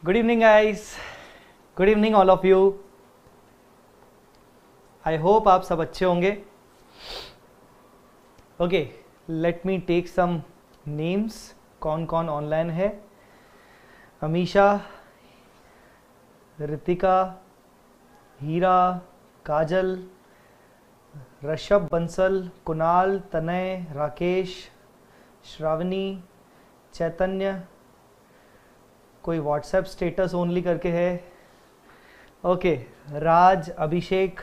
Good evening, guys. Good evening, all of you. I hope आप सब अच्छे होंगे. Okay, let me take some names. कौन कौन ऑनलाइन है? अमीशा, रितिका, हीरा, काजल, ऋषभ बंसल, कुणाल, तनय, राकेश, श्रावणी, चैतन्य, कोई व्हाट्सएप स्टेटस ओनली करके है. Okay, Raj, Abhishek.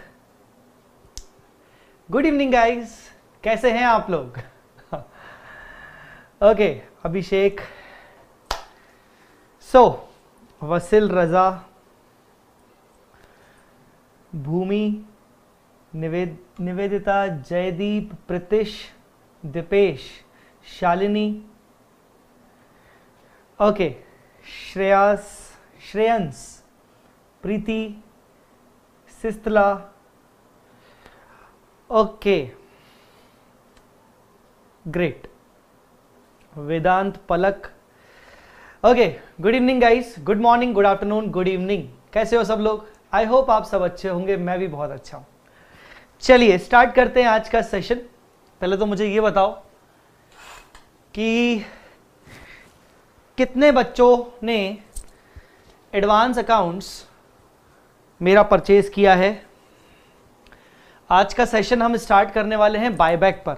Good evening guys, कैसे हैं आप लोग? Okay, Abhishek. So Wasil, Raza, Bhumi, Nivedita, Jaydeep, Preetish, Deepesh, Shalini. Okay, Shreyans, Preeti, Sistla. Okay, great. Vedant, Palak. Okay, good evening guys, good morning, good afternoon, good evening. कैसे हो सब लोग? आई होप आप सब अच्छे होंगे. मैं भी बहुत अच्छा हूं. चलिए स्टार्ट करते हैं आज का सेशन. पहले तो मुझे ये बताओ कि कितने बच्चों ने एडवांस अकाउंट्स मेरा परचेज किया है. आज का सेशन हम स्टार्ट करने वाले हैं बायबैक पर.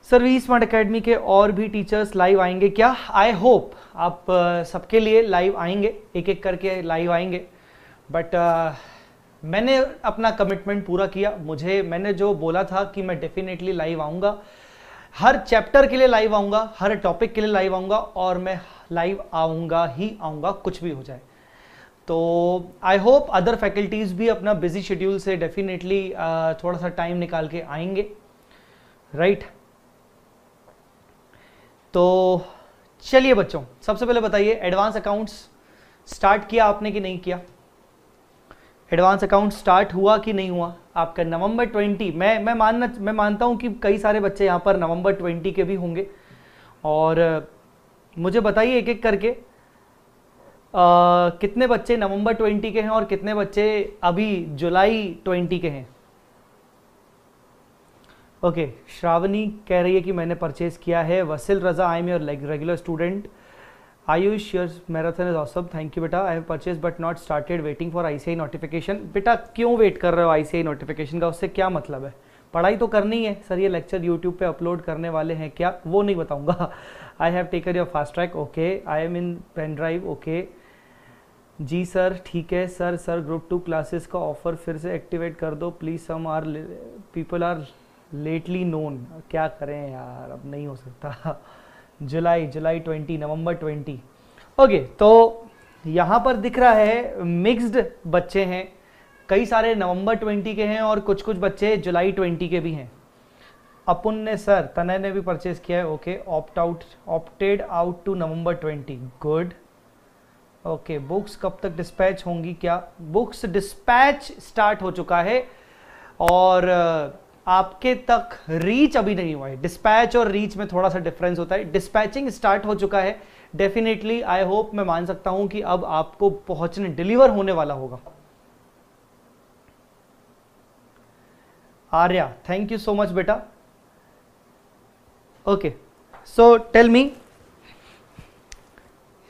सर वी स्मार्ट एकेडमी के और भी टीचर्स लाइव आएंगे क्या? आई होप आप सबके लिए लाइव आएंगे, एक एक करके लाइव आएंगे. बट मैंने अपना कमिटमेंट पूरा किया. मैंने जो बोला था कि मैं डेफिनेटली लाइव आऊँगा, हर चैप्टर के लिए लाइव आऊँगा, हर टॉपिक के लिए लाइव आऊँगा, और मैं लाइव आऊँगा ही आऊँगा, कुछ भी हो जाए. तो आई होप अदर फैकल्टीज़ भी अपना बिजी शेड्यूल से डेफिनेटली थोड़ा सा टाइम निकाल के आएंगे, राइट? तो चलिए बच्चों, सबसे पहले बताइए एडवांस अकाउंट्स स्टार्ट किया आपने कि नहीं किया? एडवांस अकाउंट स्टार्ट हुआ कि नहीं हुआ आपका? नवंबर 20, मैं मानता हूं कि कई सारे बच्चे यहाँ पर नवंबर 20 के भी होंगे. और मुझे बताइए एक एक करके कितने बच्चे नवंबर 20 के हैं और कितने बच्चे अभी जुलाई 20 के हैं. ओके, श्रावणी कह रही है कि मैंने परचेज किया है. Wasil, Raza, I am your regular student. Ayush, your marathon is awesome. Thank you बेटा. I have purchase but not started, waiting for ICI notification. बेटा क्यों वेट कर रहे हो आईसीआई नोटिफिकेशन का? उससे क्या मतलब है? पढ़ाई तो करनी है. सर ये लेक्चर यूट्यूब पे अपलोड करने वाले हैं क्या? वो नहीं बताऊंगा. I have taken your fast track. Okay, I am in pen drive. Okay जी सर, ठीक है सर ग्रुप 2 क्लासेस का ऑफर फिर से एक्टिवेट कर दो please. Some are people are lately known. क्या करें यार, अब नहीं हो सकता. जुलाई 20, नवंबर 20. ओके, तो यहाँ पर दिख रहा है मिक्स्ड बच्चे हैं. कई सारे नवंबर 20 के हैं और कुछ बच्चे जुलाई 20 के भी हैं. अपुन ने, सर तनय ने भी परचेज किया है. Okay, opted out to November 20. Good. Okay, books कब तक डिस्पैच होंगी? क्या बुक्स डिस्पैच स्टार्ट हो चुका है और आपके तक रीच अभी नहीं हुआ है. डिस्पैच और रीच में थोड़ा सा डिफरेंस होता है. डिस्पैचिंग स्टार्ट हो चुका है डेफिनेटली. आई होप, मैं मान सकता हूं कि अब आपको पहुंचने, डिलीवर होने वाला होगा. Arya, thank you so much बेटा. Okay, so tell me,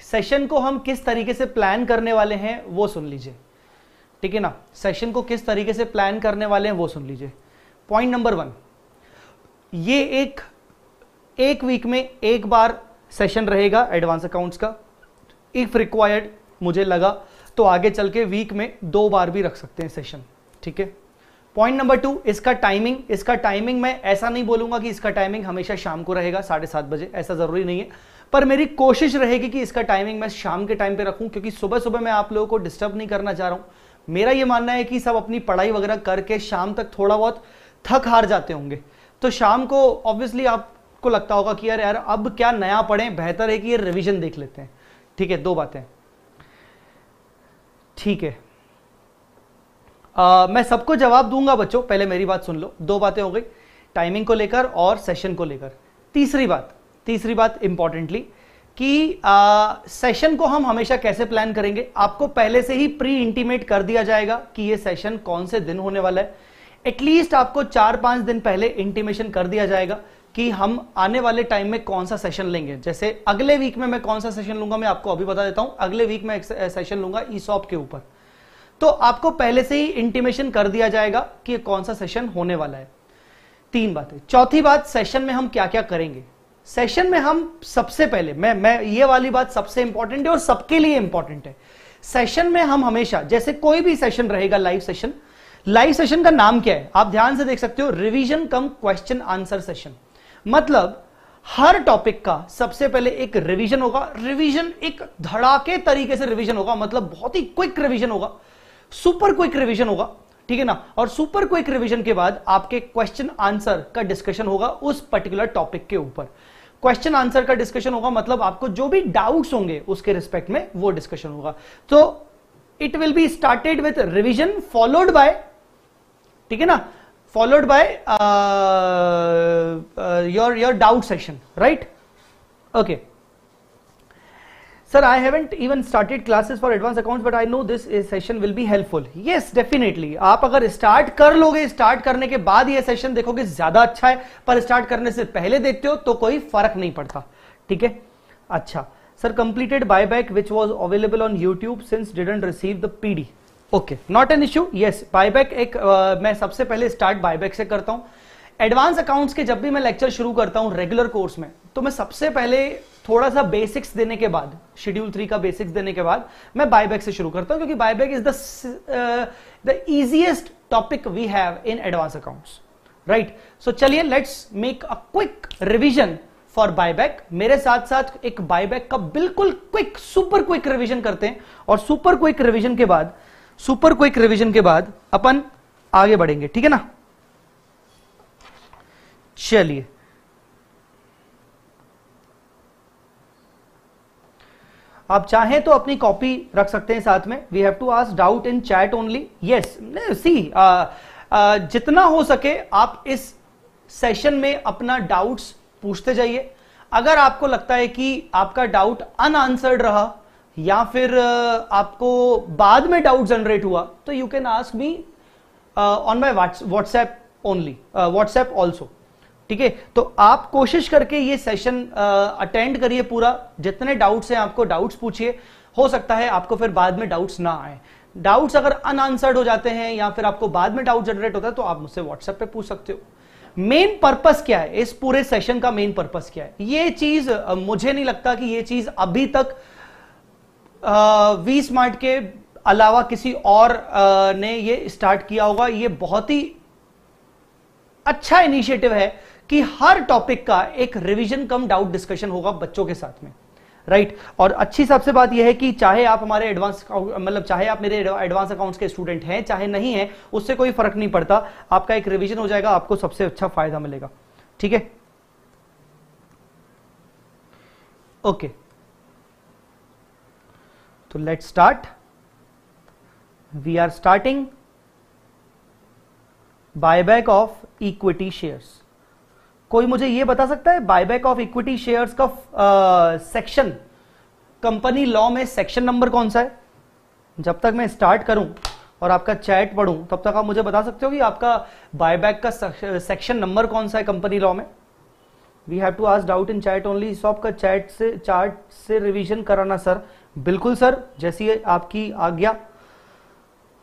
session को हम किस तरीके से प्लान करने वाले हैं वो सुन लीजिए, ठीक है ना? सेशन को किस तरीके से प्लान करने वाले हैं वो सुन लीजिए. पॉइंट नंबर 1, ये एक वीक में एक बार सेशन रहेगा एडवांस अकाउंट्स का. इफ रिक्वायर्ड मुझे लगा तो आगे चल के वीक में 2 बार भी रख सकते हैं सेशन, ठीक है? पॉइंट नंबर 2, इसका टाइमिंग मैं ऐसा नहीं बोलूंगा कि इसका टाइमिंग हमेशा शाम को रहेगा 7:30 बजे, ऐसा जरूरी नहीं है. पर मेरी कोशिश रहेगी कि इसका टाइमिंग मैं शाम के टाइम पे रखूं, क्योंकि सुबह मैं आप लोगों को डिस्टर्ब नहीं करना चाह रहा हूं. मेरा ये मानना है कि सब अपनी पढ़ाई वगैरह करके शाम तक थोड़ा बहुत थक हार जाते होंगे, तो शाम को ऑब्वियसली आपको लगता होगा कि यार अब क्या नया पढ़ें, बेहतर है कि ये रिवीजन देख लेते हैं. ठीक है, 2 बातें, ठीक है. मैं सबको जवाब दूंगा बच्चों, पहले मेरी बात सुन लो. 2 बातें हो गई, टाइमिंग को लेकर और सेशन को लेकर. तीसरी बात इंपॉर्टेंटली कि सेशन को हम हमेशा कैसे प्लान करेंगे। आपको पहले से ही प्री इंटीमेट कर दिया जाएगा कि ये सेशन कौन से दिन होने वाला है। एटलीस्ट आपको 4-5 दिन पहले इंटीमेशन कर दिया जाएगा कि हम आने वाले टाइम में कौन सा सेशन लेंगे। जैसे अगले वीक में मैं कौन सा सेशन लूंगा, मैं आपको अभी बता देता हूं। अगले वीक में एक सेशन लूंगा ईसॉप के ऊपर, तो आपको पहले से ही इंटीमेशन कर दिया जाएगा कि कौन सा सेशन होने वाला है। 3 बातें। चौथी बात, सेशन में हम क्या क्या करेंगे। सेशन में हम सबसे पहले, मैं ये वाली बात सबसे इंपॉर्टेंट है और सबके लिए इंपॉर्टेंट है। सेशन में हम हमेशा, जैसे कोई भी सेशन रहेगा लाइव सेशन, लाइव सेशन का नाम क्या है आप ध्यान से देख सकते हो, रिवीजन कम क्वेश्चन आंसर सेशन। मतलब हर टॉपिक का सबसे पहले एक रिवीजन होगा। रिवीजन एक धड़ाके तरीके से रिवीजन होगा, मतलब बहुत ही क्विक रिवीजन होगा, सुपर क्विक रिवीजन होगा, ठीक है ना। और सुपर क्विक रिवीजन के बाद आपके क्वेश्चन आंसर का डिस्कशन होगा उस पर्टिकुलर टॉपिक के ऊपर। क्वेश्चन आंसर का डिस्कशन होगा मतलब आपको जो भी डाउट्स होंगे उसके रिस्पेक्ट में वो डिस्कशन होगा। तो it will be started with revision followed by, ठीक है ना, followed by your doubt session, right. Okay sir, I haven't even started classes for advanced accounts, but I know this session will be helpful. Yes, definitely. आप अगर start कर लोगे, start करने के बाद ये सेशन देखोगे ज्यादा अच्छा है, पर स्टार्ट करने से पहले देखते हो तो कोई फर्क नहीं पड़ता, ठीक है। अच्छा sir, completed buyback which was available on YouTube since didn't receive the PD. Okay, not an issue. Yes, buyback एक मैं सबसे पहले स्टार्ट बायबैक से करता हूं। एडवांस अकाउंट्स के जब भी मैं लेक्चर शुरू करता हूं रेगुलर कोर्स में, तो मैं सबसे पहले थोड़ा सा बेसिक्स देने के बाद, शेड्यूल 3 का बेसिक्स देने के बाद मैं बायबैक से शुरू करता हूं, क्योंकि buyback is the easiest topic we have in advance accounts, right. So चलिए let's make a quick revision for buyback. मेरे साथ साथ एक बायबैक का बिल्कुल क्विक, सुपर क्विक रिवीजन करते हैं, और सुपर क्विक रिवीजन के बाद अपन आगे बढ़ेंगे, ठीक है ना। चलिए, आप चाहें तो अपनी कॉपी रख सकते हैं साथ में। We have to ask doubt in chat only. Yes, see जितना हो सके आप इस सेशन में अपना डाउट्स पूछते जाइए। अगर आपको लगता है कि आपका डाउट अनआंसर्ड रहा या फिर आपको बाद में डाउट जनरेट हुआ, तो you can ask me on my WhatsApp only, WhatsApp also, ठीक है। तो आप कोशिश करके ये सेशन अटेंड करिए पूरा, जितने डाउट्स हैं आपको डाउट्स पूछिए। हो सकता है आपको फिर बाद में डाउट्स ना आए। डाउट्स अगर अनआंसर्ड हो जाते हैं या फिर आपको बाद में डाउट जनरेट होता है तो आप मुझसे व्हाट्सएप पे पूछ सकते हो। मेन पर्पस क्या है इस पूरे सेशन का, मेन पर्पस क्या है, ये चीज मुझे नहीं लगता कि ये चीज अभी तक वी स्मार्ट के अलावा किसी और ने ये स्टार्ट किया होगा। ये बहुत ही अच्छा इनिशिएटिव है कि हर टॉपिक का एक रिवीजन कम डाउट डिस्कशन होगा बच्चों के साथ में, राइट। और अच्छी सबसे बात यह है कि चाहे आप हमारे एडवांस, मतलब चाहे आप मेरे एडवांस अकाउंट्स के स्टूडेंट हैं चाहे नहीं हैं, उससे कोई फर्क नहीं पड़ता। आपका एक रिवीजन हो जाएगा, आपको सबसे अच्छा फायदा मिलेगा, ठीक है। ओके, तो let's start. We are starting buyback of equity shares. कोई मुझे यह बता सकता है बायबैक ऑफ इक्विटी शेयर्स का सेक्शन, कंपनी लॉ में सेक्शन नंबर कौन सा है? जब तक मैं स्टार्ट करूं और आपका चैट पढ़ूं तब तक आप मुझे बता सकते हो कि आपका बायबैक का सेक्शन नंबर कौन सा है कंपनी लॉ में। We have to ask doubt in chat only. सॉप का चार्ट से रिवीजन कराना सर। बिल्कुल सर, जैसी आपकी आज्ञा।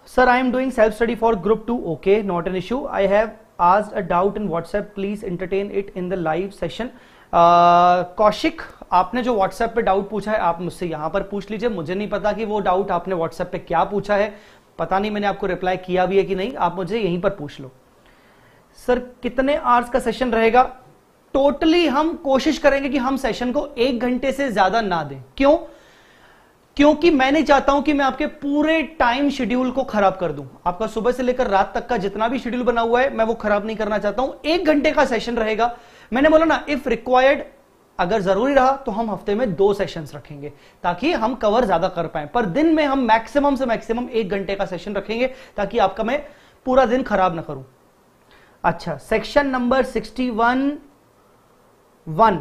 Sir, I am doing self study for group 2। Okay, not an issue. I have asked a doubt in WhatsApp, please entertain it in the live session. Kaushik, आपने जो WhatsApp पे doubt पूछा है आप मुझसे यहां पर पूछ लीजिए। मुझे नहीं पता कि वो डाउट आपने WhatsApp पे क्या पूछा है, पता नहीं मैंने आपको रिप्लाई किया भी है कि नहीं, आप मुझे यहीं पर पूछ लो। सर, कितने आवर्स का सेशन रहेगा? टोटली हम कोशिश करेंगे कि हम सेशन को 1 घंटे से ज्यादा ना दें। क्यों? क्योंकि मैं नहीं चाहता हूं कि मैं आपके पूरे टाइम शेड्यूल को खराब कर दूं। आपका सुबह से लेकर रात तक का जितना भी शेड्यूल बना हुआ है मैं वो खराब नहीं करना चाहता हूं। 1 घंटे का सेशन रहेगा। मैंने बोला ना, इफ रिक्वायर्ड, अगर जरूरी रहा तो हम हफ्ते में 2 सेशंस रखेंगे ताकि हम कवर ज्यादा कर पाए, पर दिन में हम मैक्सिमम से मैक्सिमम 1 घंटे का सेशन रखेंगे ताकि आपका मैं पूरा दिन खराब ना करूं। अच्छा, section number 61 1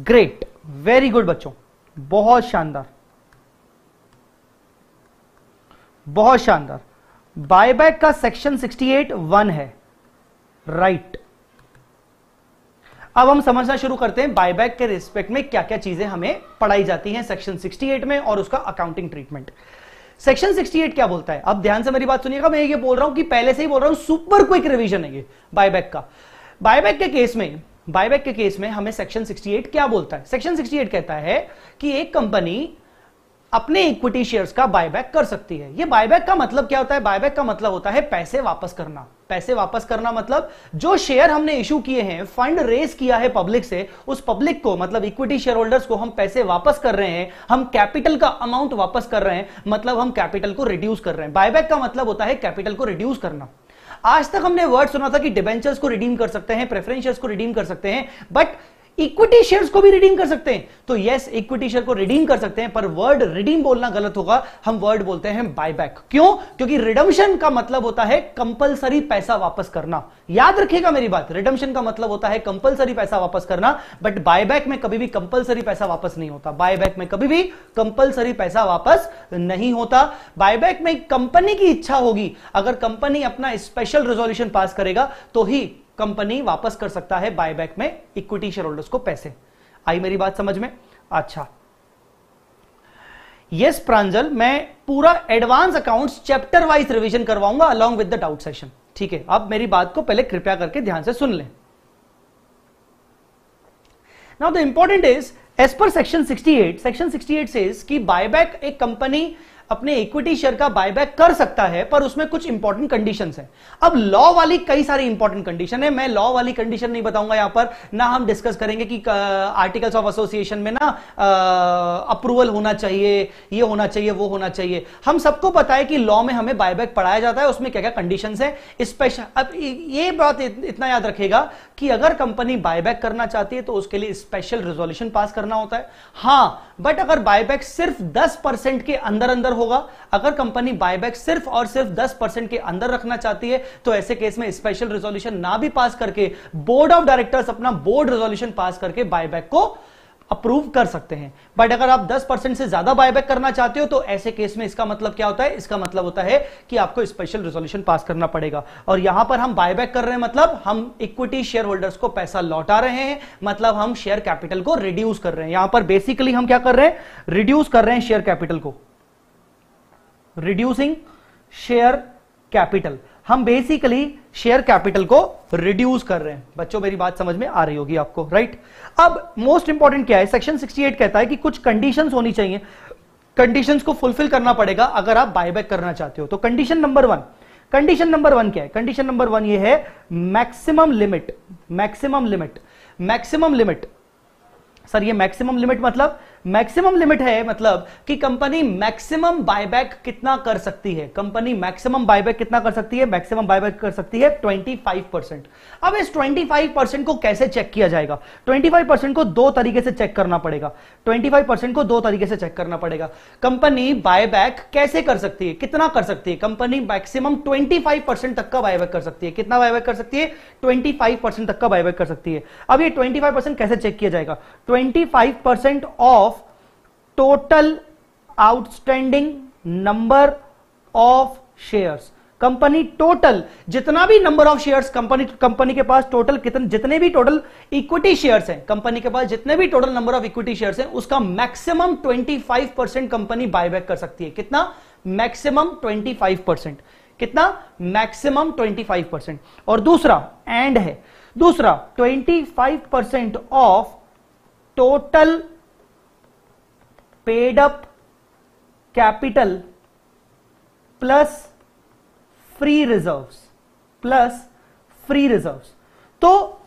great, very good बच्चों, बहुत शानदार, बहुत शानदार। बायबैक का सेक्शन 68(1) है, राइट। अब हम समझना शुरू करते हैं बायबैक के रिस्पेक्ट में क्या क्या चीजें हमें पढ़ाई जाती हैं सेक्शन 68 में और उसका अकाउंटिंग ट्रीटमेंट। सेक्शन 68 क्या बोलता है, अब ध्यान से मेरी बात सुनिएगा, मैं ये बोल रहा हूं कि पहले से ही बोल रहा हूं, सुपर क्विक रिवीजन है ये बायबैक का। बायबैक के केस में हमें सेक्शन 68 क्या बोलता है। सेक्शन 68 कहता है कि एक कंपनी अपने इक्विटी शेयर्स का बायबैक कर सकती है। ये बायबैक का मतलब क्या होता है, बायबैक का मतलब होता है पैसे वापस करना। पैसे वापस करना मतलब जो शेयर हमने इशू किए हैं, फंड रेज किया है पब्लिक से, उस पब्लिक को मतलब इक्विटी शेयर होल्डर्स को हम पैसे वापस कर रहे हैं, हम कैपिटल का अमाउंट वापस कर रहे हैं, मतलब हम कैपिटल को रिड्यूस कर रहे हैं। बायबैक का मतलब होता है कैपिटल को रिड्यूस करना। आज तक हमने वर्ड सुना था कि डिबेंचर्स को रिडीम कर सकते हैं, प्रेफरेंस शेयर्स को रिडीम कर सकते हैं, बट इक्विटी शेयर्स को भी रिडीम कर सकते हैं। तो यस, इक्विटी शेयर को रिडीम कर सकते हैं, पर वर्ड रिडीम बोलना गलत होगा, हम वर्ड बोलते हैं बायबैक। क्यों? क्योंकि रिडम्पशन का मतलब होता है कंपलसरी पैसा वापस करना। याद रखिएगा मेरी बात, रिडम्पशन का मतलब होता है कंपलसरी पैसा वापस करना, बट बायबैक में कभी भी कंपलसरी पैसा वापस नहीं होता। बायबैक में कभी भी कंपलसरी पैसा वापस नहीं होता। बायबैक में कंपनी की इच्छा होगी, अगर कंपनी अपना स्पेशल रेजोल्यूशन पास करेगा तो ही कंपनी वापस कर सकता है बायबैक में इक्विटी शेयर होल्डर्स को पैसे। आई मेरी बात समझ में? अच्छा, यस प्रांजल, मैं पूरा advance accounts chapter wise revision करवाऊंगा along with the doubt session. ठीक है, अब मेरी बात को पहले कृपया करके ध्यान से सुन लें। Now the important is, as per section 68 says कि बायबैक, एक कंपनी अपने इक्विटी शेयर का बायबैक कर सकता है, पर उसमें कुछ इंपॉर्टेंट कंडीशंस हैं। अब लॉ वाली कई सारी इंपॉर्टेंट कंडीशन है, मैं लॉ वाली कंडीशन नहीं बताऊंगा यहां पर, ना हम डिस्कस करेंगे कि आर्टिकल्स ऑफ एसोसिएशन में ना अप्रूवल होना चाहिए, ये होना चाहिए, वो होना चाहिए। हम सबको पता है कि लॉ में हमें बायबैक पढ़ाया जाता है, उसमें क्या क्या कंडीशंस है स्पेशल। अब ये बात इतना याद रखेगा कि अगर कंपनी बायबैक करना चाहती है तो उसके लिए स्पेशल रेजोल्यूशन पास करना होता है। हां, बट अगर बायबैक सिर्फ 10% के अंदर होगा, अगर कंपनी बायबैक सिर्फ और सिर्फ 10% के अंदर रखना चाहती है, तो ऐसे केस में स्पेशल रेजोल्यूशन ना भी पास करके बोर्ड ऑफ डायरेक्टर्स अपना बोर्ड रेजोल्यूशन पास करके बायबैक को अप्रूव कर सकते हैं। बट अगर आप 10% से ज्यादा बायबैक करना चाहते हो तो ऐसे केस में इसका मतलब क्या होता है, इसका मतलब होता है कि आपको स्पेशल रेजोल्यूशन पास करना पड़ेगा। और यहां पर हम बायबैक कर रहे हैं, मतलब हम इक्विटी शेयर होल्डर्स को पैसा लौटा रहे हैं, मतलब हम शेयर कैपिटल को रिड्यूस कर रहे हैं। यहां पर बेसिकली हम क्या कर रहे हैं, रिड्यूस कर रहे हैं शेयर कैपिटल को, रिड्यूसिंग शेयर कैपिटल। हम बेसिकली शेयर कैपिटल को रिड्यूस कर रहे हैं। बच्चों मेरी बात समझ में आ रही होगी आपको, राइट? अब मोस्ट इंपॉर्टेंट क्या है, सेक्शन 68 कहता है कि कुछ कंडीशंस होनी चाहिए, कंडीशंस को फुलफिल करना पड़ेगा अगर आप बायबैक करना चाहते हो। तो कंडीशन नंबर वन क्या है? कंडीशन नंबर 1 ये है, मैक्सिमम लिमिट। सर ये मैक्सिमम लिमिट मतलब, मैक्सिमम लिमिट है मतलब कि कंपनी मैक्सिमम बायबैक कितना कर सकती है। कंपनी मैक्सिमम बायबैक कितना कर सकती है? मैक्सिमम बायबैक कर सकती है 25%। अब इस 25% को कैसे चेक किया जाएगा? 25% को दो तरीके से चेक करना पड़ेगा। 25% को दो तरीके से चेक करना पड़ेगा। कंपनी बायबैक कैसे कर सकती है, कितना कर सकती है? कंपनी मैक्सिमम 25% तक का बायबैक कर सकती है। कितना बायबैक कर सकती है? 25% तक का बायबैक कर सकती है। अब ये 25% कैसे चेक किया जाएगा? 25% of total outstanding number of shares. Company total जितना भी नंबर ऑफ शेयर्स कंपनी के पास टोटल जितने भी टोटल इक्विटी शेयर्स हैं, कंपनी के पास जितने भी total number of equity shares हैं, उसका मैक्सिमम 25% कंपनी बायबैक कर सकती है। कितना? मैक्सिमम 25%। कितना? मैक्सिमम 25%। और दूसरा एंड है, दूसरा 25% of total paid up capital plus free reserves. तो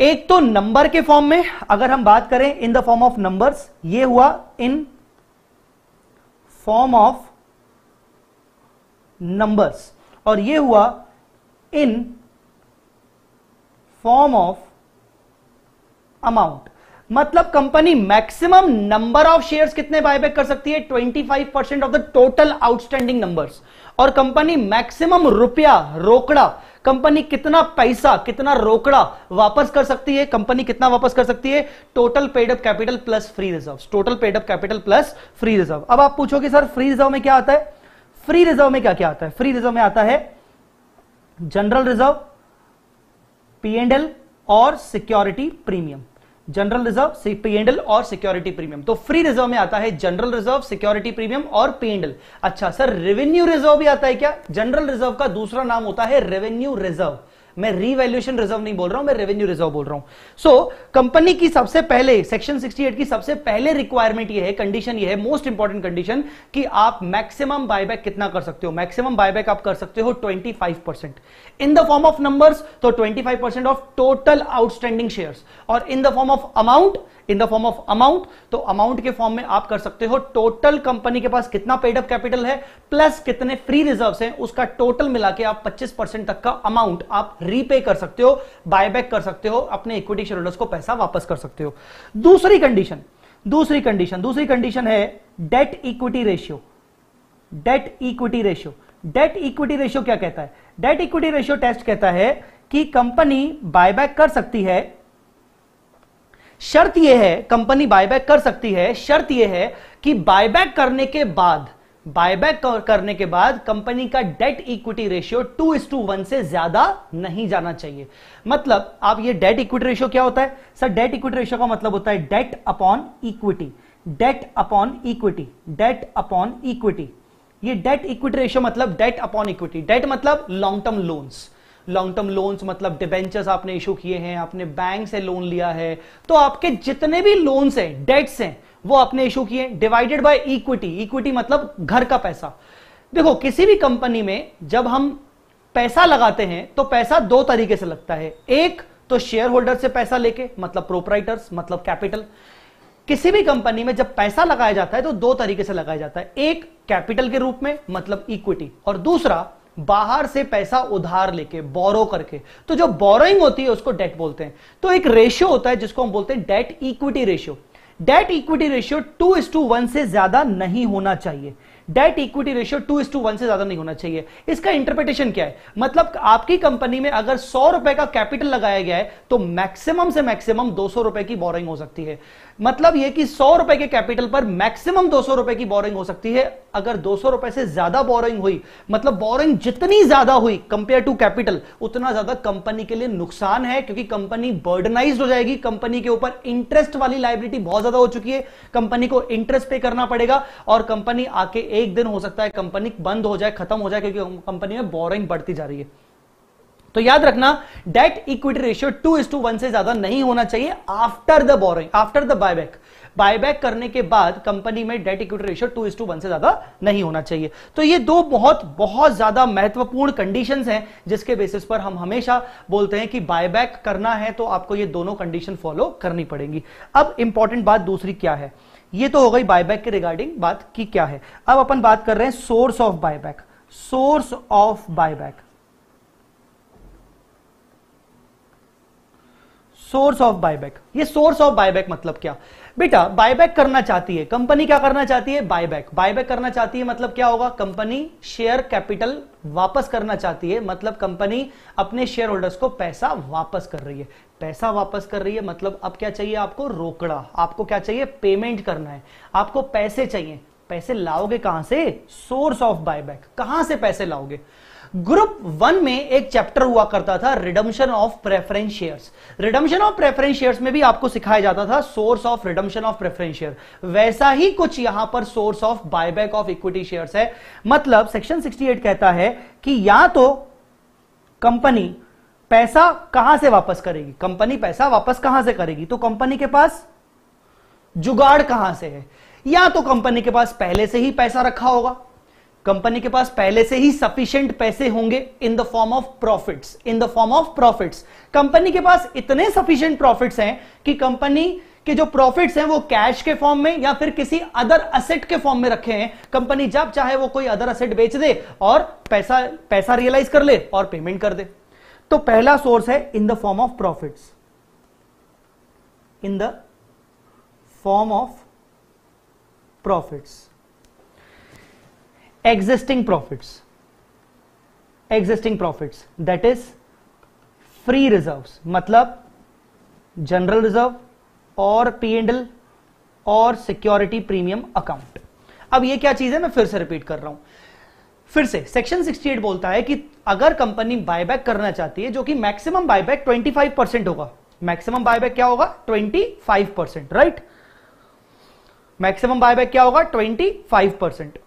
एक तो नंबर के फॉर्म में अगर हम बात करें, in the form of numbers, ये हुआ इन फॉर्म ऑफ नंबर्स, और ये हुआ इन फॉर्म ऑफ अमाउंट। मतलब company maximum number of shares कितने बायबैक कर सकती है? 25% of the total outstanding numbers. और कंपनी मैक्सिमम रुपया रोकड़ा कंपनी कितना पैसा, कितना रोकड़ा वापस कर सकती है? कंपनी कितना वापस कर सकती है? Total paid up capital plus free reserve, total paid up capital plus free reserve. अब आप पूछोगे सर फ्री रिजर्व में क्या आता है? फ्री रिजर्व में क्या क्या आता है? फ्री रिजर्व में आता है जनरल रिजर्व, P&L और security premium. General reserve, P&L और सिक्योरिटी प्रीमियम। तो फ्री रिजर्व में आता है जनरल रिजर्व, सिक्योरिटी प्रीमियम और P&L। अच्छा सर रेवेन्यू रिजर्व भी आता है क्या? जनरल रिजर्व का दूसरा नाम होता है रेवेन्यू रिजर्व। मैं रीवैल्यूएशन रिजर्व नहीं बोल रहा हूं, मैं रेवेन्यू रिजर्व बोल रहा हूं। सो कंपनी की सबसे पहले सेक्शन 68 की सबसे पहले रिक्वायरमेंट ये है, कंडीशन ये है, मोस्ट इंपॉर्टेंट कंडीशन, कि आप मैक्सिमम बायबैक कितना कर सकते हो? मैक्सिमम बायबैक आप कर सकते हो 25% in the form of numbers, तो 25% ऑफ टोटल आउटस्टैंडिंग शेयर्स, और in the form of amount, in the form of amount, तो अमाउंट के फॉर्म में आप कर सकते हो टोटल कंपनी के पास कितना पेड अप कैपिटल है प्लस कितने फ्री रिजर्व्स हैं, उसका टोटल मिला के आप 25% तक का अमाउंट आप रीपे कर सकते हो, बायबैक कर सकते हो, अपने इक्विटी शेयर होल्डर्स को पैसा वापस कर सकते हो। दूसरी कंडीशन है debt equity ratio. Date equity ratio क्या कहता है? डेट इक्विटी रेशियो टेस्ट कहता है कि कंपनी बायबैक कर सकती है, शर्त यह है, कंपनी बायबैक कर सकती है, शर्त यह है कि बायबैक करने के बाद कंपनी का डेट इक्विटी रेशियो 2:1 से ज्यादा नहीं जाना चाहिए। मतलब आप ये डेट इक्विटी रेशियो क्या होता है सर? डेट इक्विटी रेशियो का मतलब होता है debt upon equity, debt upon equity, debt upon equity. ये डेट इक्विटी रेशियो मतलब डेट अपॉन इक्विटी। डेट मतलब long term loans, long term loans मतलब डिबेंचर्स आपने इशू किए हैं, आपने बैंक से लोन लिया है, तो आपके जितने भी लोन्स हैं, डेट्स हैं, वो आपने इशू किए, डिवाइडेड बाय इक्विटी। इक्विटी मतलब घर का पैसा। देखो किसी भी कंपनी में जब हम पैसा लगाते हैं तो पैसा दो तरीके से लगता है। एक तो शेयर होल्डर से पैसा लेके, मतलब प्रोप्राइटर्स, मतलब कैपिटल। किसी भी कंपनी में जब पैसा लगाया जाता है तो दो तरीके से लगाया जाता है, एक कैपिटल के रूप में मतलब इक्विटी, और दूसरा बाहर से पैसा उधार लेके, बोरो करके। तो जो बोरोइंग होती है उसको डेट बोलते हैं। तो एक रेशियो होता है जिसको हम बोलते हैं date equity ratio. Date equity ratio 2:1 से ज्यादा नहीं होना चाहिए। डेट इक्विटी रेशियो 2:1 से ज्यादा नहीं होना चाहिए। इसका इंटरप्रिटेशन क्या है? मतलब आपकी कंपनी में अगर 100 रुपए का कैपिटल लगाया गया है तो मैक्सिमम से मैक्सिमम 200 रुपए की बोरिंग हो सकती है। मतलब यह कि 100 रुपए के कैपिटल पर मैक्सिमम 200 रुपए की बोरिंग हो सकती है। अगर 200 रुपए से ज्यादा बोरिंग हुई, मतलब बोरिंग जितनी ज्यादा हुई कंपेयर टू कैपिटल, उतना ज्यादा कंपनी के लिए नुकसान है, क्योंकि कंपनी बर्डनाइज्ड हो जाएगी। कंपनी के ऊपर इंटरेस्ट वाली लायबिलिटी बहुत ज्यादा हो चुकी है, कंपनी को इंटरेस्ट पे करना पड़ेगा, और कंपनी आके एक दिन हो सकता है कंपनी बंद हो जाए, खत्म हो जाए, क्योंकि कंपनी में बोरिंग बढ़ती जा रही है। तो याद रखना डेट इक्विटी रेशियो 2:1 से ज्यादा नहीं होना चाहिए after the boring, after the buyback. Buyback करने के बाद कंपनी में डेट इक्विटी रेशियो 2:1 से ज्यादा नहीं होना चाहिए। तो ये दो बहुत ज्यादा महत्वपूर्ण कंडीशंस हैं जिसके बेसिस पर हम हमेशा बोलते हैं कि बायबैक करना है तो आपको ये दोनों कंडीशन फॉलो करनी पड़ेगी। अब इंपॉर्टेंट बात दूसरी क्या है? ये तो हो गई बायबैक के रिगार्डिंग बात की क्या है। अब अपन बात कर रहे हैं source of buyback. Source of buyback, source of buyback. ये सोर्स ऑफ बायबैक मतलब क्या? बेटा बायबैक करना चाहती है कंपनी, क्या करना चाहती है? बायबैक। बायबैक करना चाहती है मतलब क्या होगा? कंपनी शेयर कैपिटल वापस करना चाहती है, मतलब कंपनी अपने शेयर होल्डर्स को पैसा वापस कर रही है। पैसा वापस कर रही है मतलब अब क्या चाहिए आपको? रोकड़ा। आपको क्या चाहिए? पेमेंट करना है, आपको पैसे चाहिए। पैसे लाओगे कहां से? Source of buyback. कहां से पैसे लाओगे? ग्रुप 1 में एक चैप्टर हुआ करता था redemption of preference shares. Redemption of preference shares में भी आपको सिखाया जाता था source of redemption of preference share. वैसा ही कुछ यहां पर source of buyback of equity shares है। मतलब सेक्शन 68 कहता है कि या तो कंपनी पैसा कहां से वापस करेगी, कंपनी पैसा वापस कहां से करेगी? तो कंपनी के पास जुगाड़ कहां से है? या तो कंपनी के पास पहले से ही पैसा रखा होगा, कंपनी के पास पहले से ही सफिशिएंट पैसे होंगे in the form of profits, in the form of profits. Company के पास इतने सफिशिएंट प्रॉफिट्स हैं कि कंपनी के जो प्रॉफिट्स हैं वो कैश के फॉर्म में या फिर किसी अदर असेट के फॉर्म में रखे हैं। कंपनी जब चाहे वो कोई अदर असेट बेच दे और पैसा रियलाइज कर ले और पेमेंट कर दे। तो पहला सोर्स है in the form of profits, in the form of profits, existing profits, existing profits, that is free reserves, मतलब जनरल रिजर्व और P&L और सिक्योरिटी प्रीमियम अकाउंट। अब ये क्या चीज है, मैं फिर से रिपीट कर रहा हूं। फिर से सेक्शन 68 बोलता है कि अगर कंपनी बायबैक करना चाहती है, जो कि मैक्सिमम बायबैक 25% होगा, मैक्सिमम बायबैक क्या होगा 25%, राइट। मैक्सिमम बायबैक क्या होगा 25%।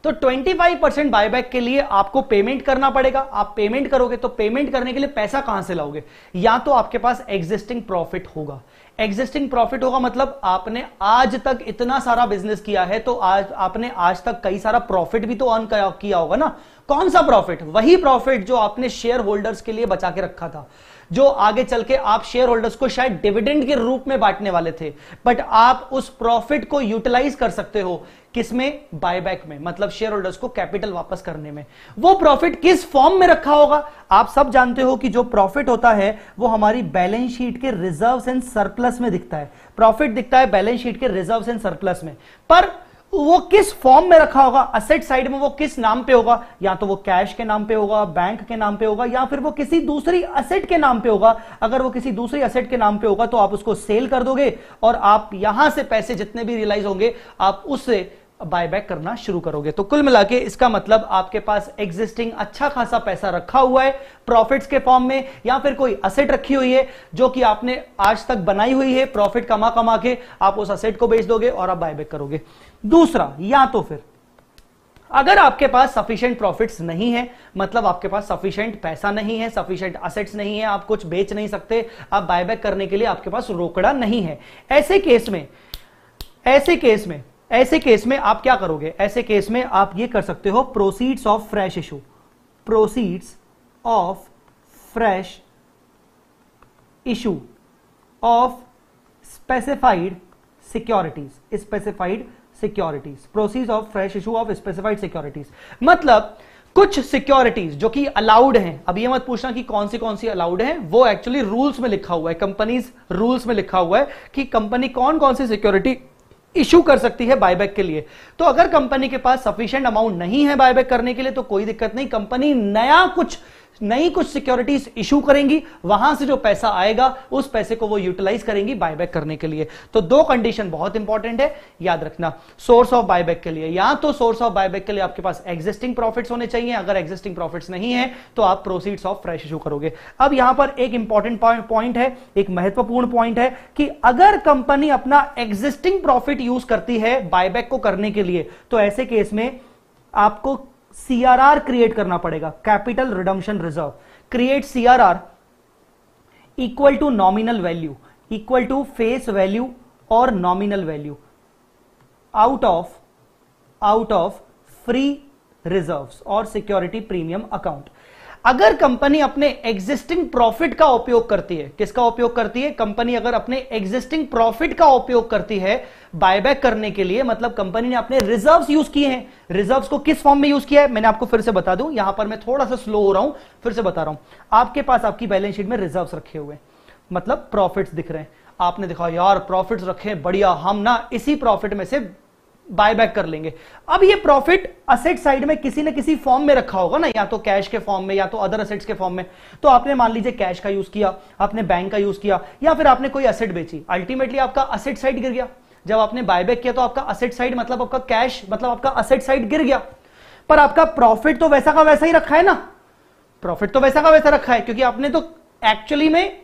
तो 25% बायबैक के लिए आपको पेमेंट करना पड़ेगा। आप पेमेंट करोगे तो पेमेंट करने के लिए पैसा कहां से लाओगे, या तो आपके पास एग्जिस्टिंग प्रॉफिट होगा। एग्जिस्टिंग प्रॉफिट होगा मतलब आपने आज तक इतना सारा बिजनेस किया है, तो आपने आज तक कई सारा प्रॉफिट भी तो अर्न किया होगा ना। कौन सा प्रॉफिट, वही प्रॉफिट जो आपने शेयर होल्डर्स के लिए बचा के रखा था, जो आगे चल के आप शेयर होल्डर्स को शायद डिविडेंड के रूप में बांटने वाले थे, बट आप उस प्रॉफिट को यूटिलाइज कर सकते हो किसमें, बायबैक में, मतलब शेयर होल्डर्स को कैपिटल वापस करने में। वो प्रॉफिट किस फॉर्म में रखा होगा, आप सब जानते हो कि जो प्रॉफिट होता है वो हमारी बैलेंस शीट के रिजर्व्स एंड सरप्लस में दिखता है। प्रॉफिट दिखता है बैलेंस शीट के रिजर्व्स एंड सरप्लस में, पर वो किस फॉर्म में रखा होगा, असेट साइड में वो किस नाम पे होगा, या तो वो कैश के नाम पे होगा, बैंक के नाम पे होगा, या फिर वो किसी दूसरी असेट के नाम पे होगा। अगर वो किसी दूसरी असेट के नाम पे होगा तो आप उसको सेल कर दोगे और आप यहां से पैसे जितने भी रियलाइज होंगे आप उससे बायबैक करना शुरू करोगे। तो कुल मिला के इसका मतलब आपके पास एग्जिस्टिंग अच्छा खासा पैसा रखा हुआ है प्रॉफिट्स के फॉर्म में, या फिर कोई असेट रखी हुई है जो कि आपने आज तक बनाई हुई है, प्रॉफिट कमा कमा के आप उस असेट को बेच दोगे और आप बायबैक करोगे। दूसरा, या तो फिर अगर आपके पास सफिशिएंट प्रॉफिट्स नहीं है, मतलब आपके पास सफिशिएंट पैसा नहीं है, सफिशिएंट असेट्स नहीं है, आप कुछ बेच नहीं सकते, आप बायबैक करने के लिए आपके पास रोकड़ा नहीं है, ऐसे केस में आप क्या करोगे, ऐसे केस में आप ये कर सकते हो, proceeds of fresh issue, proceeds of fresh issue of specified securities, proceeds of fresh issue of specified securities, मतलब कुछ सिक्योरिटीज जो कि अलाउड हैं। अब ये मत पूछना कि कौन सी अलाउड हैं, वो एक्चुअली रूल्स में लिखा हुआ है, कंपनीज रूल्स में लिखा हुआ है कि कंपनी कौन सी सिक्योरिटी इशू कर सकती है बायबैक के लिए। तो अगर कंपनी के पास सफिशिएंट अमाउंट नहीं है बायबैक करने के लिए तो कोई दिक्कत नहीं, कंपनी नई कुछ सिक्योरिटीज इशू करेंगी, वहां से जो पैसा आएगा उस पैसे को वो यूटिलाइज करेंगी बायबैक करने के लिए। तो दो कंडीशन बहुत इंपॉर्टेंट है, याद रखना। सोर्स ऑफ बायबैक के लिए, या तो सोर्स ऑफ बायबैक के लिए आपके पास एग्जिस्टिंग प्रॉफिट्स होने चाहिए, अगर एग्जिस्टिंग प्रॉफिट्स नहीं है तो आप प्रोसीड्स ऑफ फ्रेश इशू करोगे। अब यहां पर एक इंपॉर्टेंट पॉइंट है, एक महत्वपूर्ण पॉइंट है कि अगर कंपनी अपना एग्जिस्टिंग प्रॉफिट यूज करती है बायबैक को करने के लिए, तो ऐसे केस में आपको CRR क्रिएट करना पड़ेगा, capital redemption reserve. Create CRR equal to nominal value, equal to face value और nominal value out of free reserves और सिक्योरिटी प्रीमियम अकाउंट। अगर कंपनी अपने एग्जिस्टिंग प्रॉफिट का उपयोग करती है, किसका उपयोग करती है, कंपनी अगर अपने एग्जिस्टिंग प्रॉफिट का उपयोग करती है बायबैक करने के लिए, मतलब कंपनी ने अपने रिजर्व्स यूज किए हैं। रिजर्व्स को किस फॉर्म में यूज किया है मैंने आपको फिर से बता दूं, यहां पर मैं थोड़ा सा स्लो हो रहा हूं, फिर से बता रहा हूं। आपके पास आपकी बैलेंस शीट में रिजर्व्स रखे हुए हैं, मतलब प्रॉफिट्स दिख रहे हैं, आपने देखा यार प्रॉफिट्स रखे हैं बढ़िया, हम ना इसी प्रॉफिट में से बायबैक कर लेंगे। अब ये प्रॉफिट असेट साइड में किसी न किसी फॉर्म में रखा होगा ना, या तो कैश के फॉर्म में या तो अदर असेट्स के फॉर्म में। तो आपने मान लीजिए कैश का यूज किया, आपने बैंक का यूज किया, या फिर आपने कोई असेट बेची, अल्टीमेटली आपका असेट साइड गिर गया। जब आपने बायबैक किया तो आपका असेट साइड मतलब आपका कैश मतलब आपका असेट साइड गिर गया, पर आपका प्रॉफिट तो वैसा का वैसा ही रखा है ना, प्रॉफिट तो वैसा का वैसा रखा है, क्योंकि आपने तो एक्चुअली में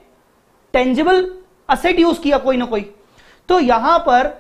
टेंजिबल असेट यूज किया कोई ना कोई। तो यहां पर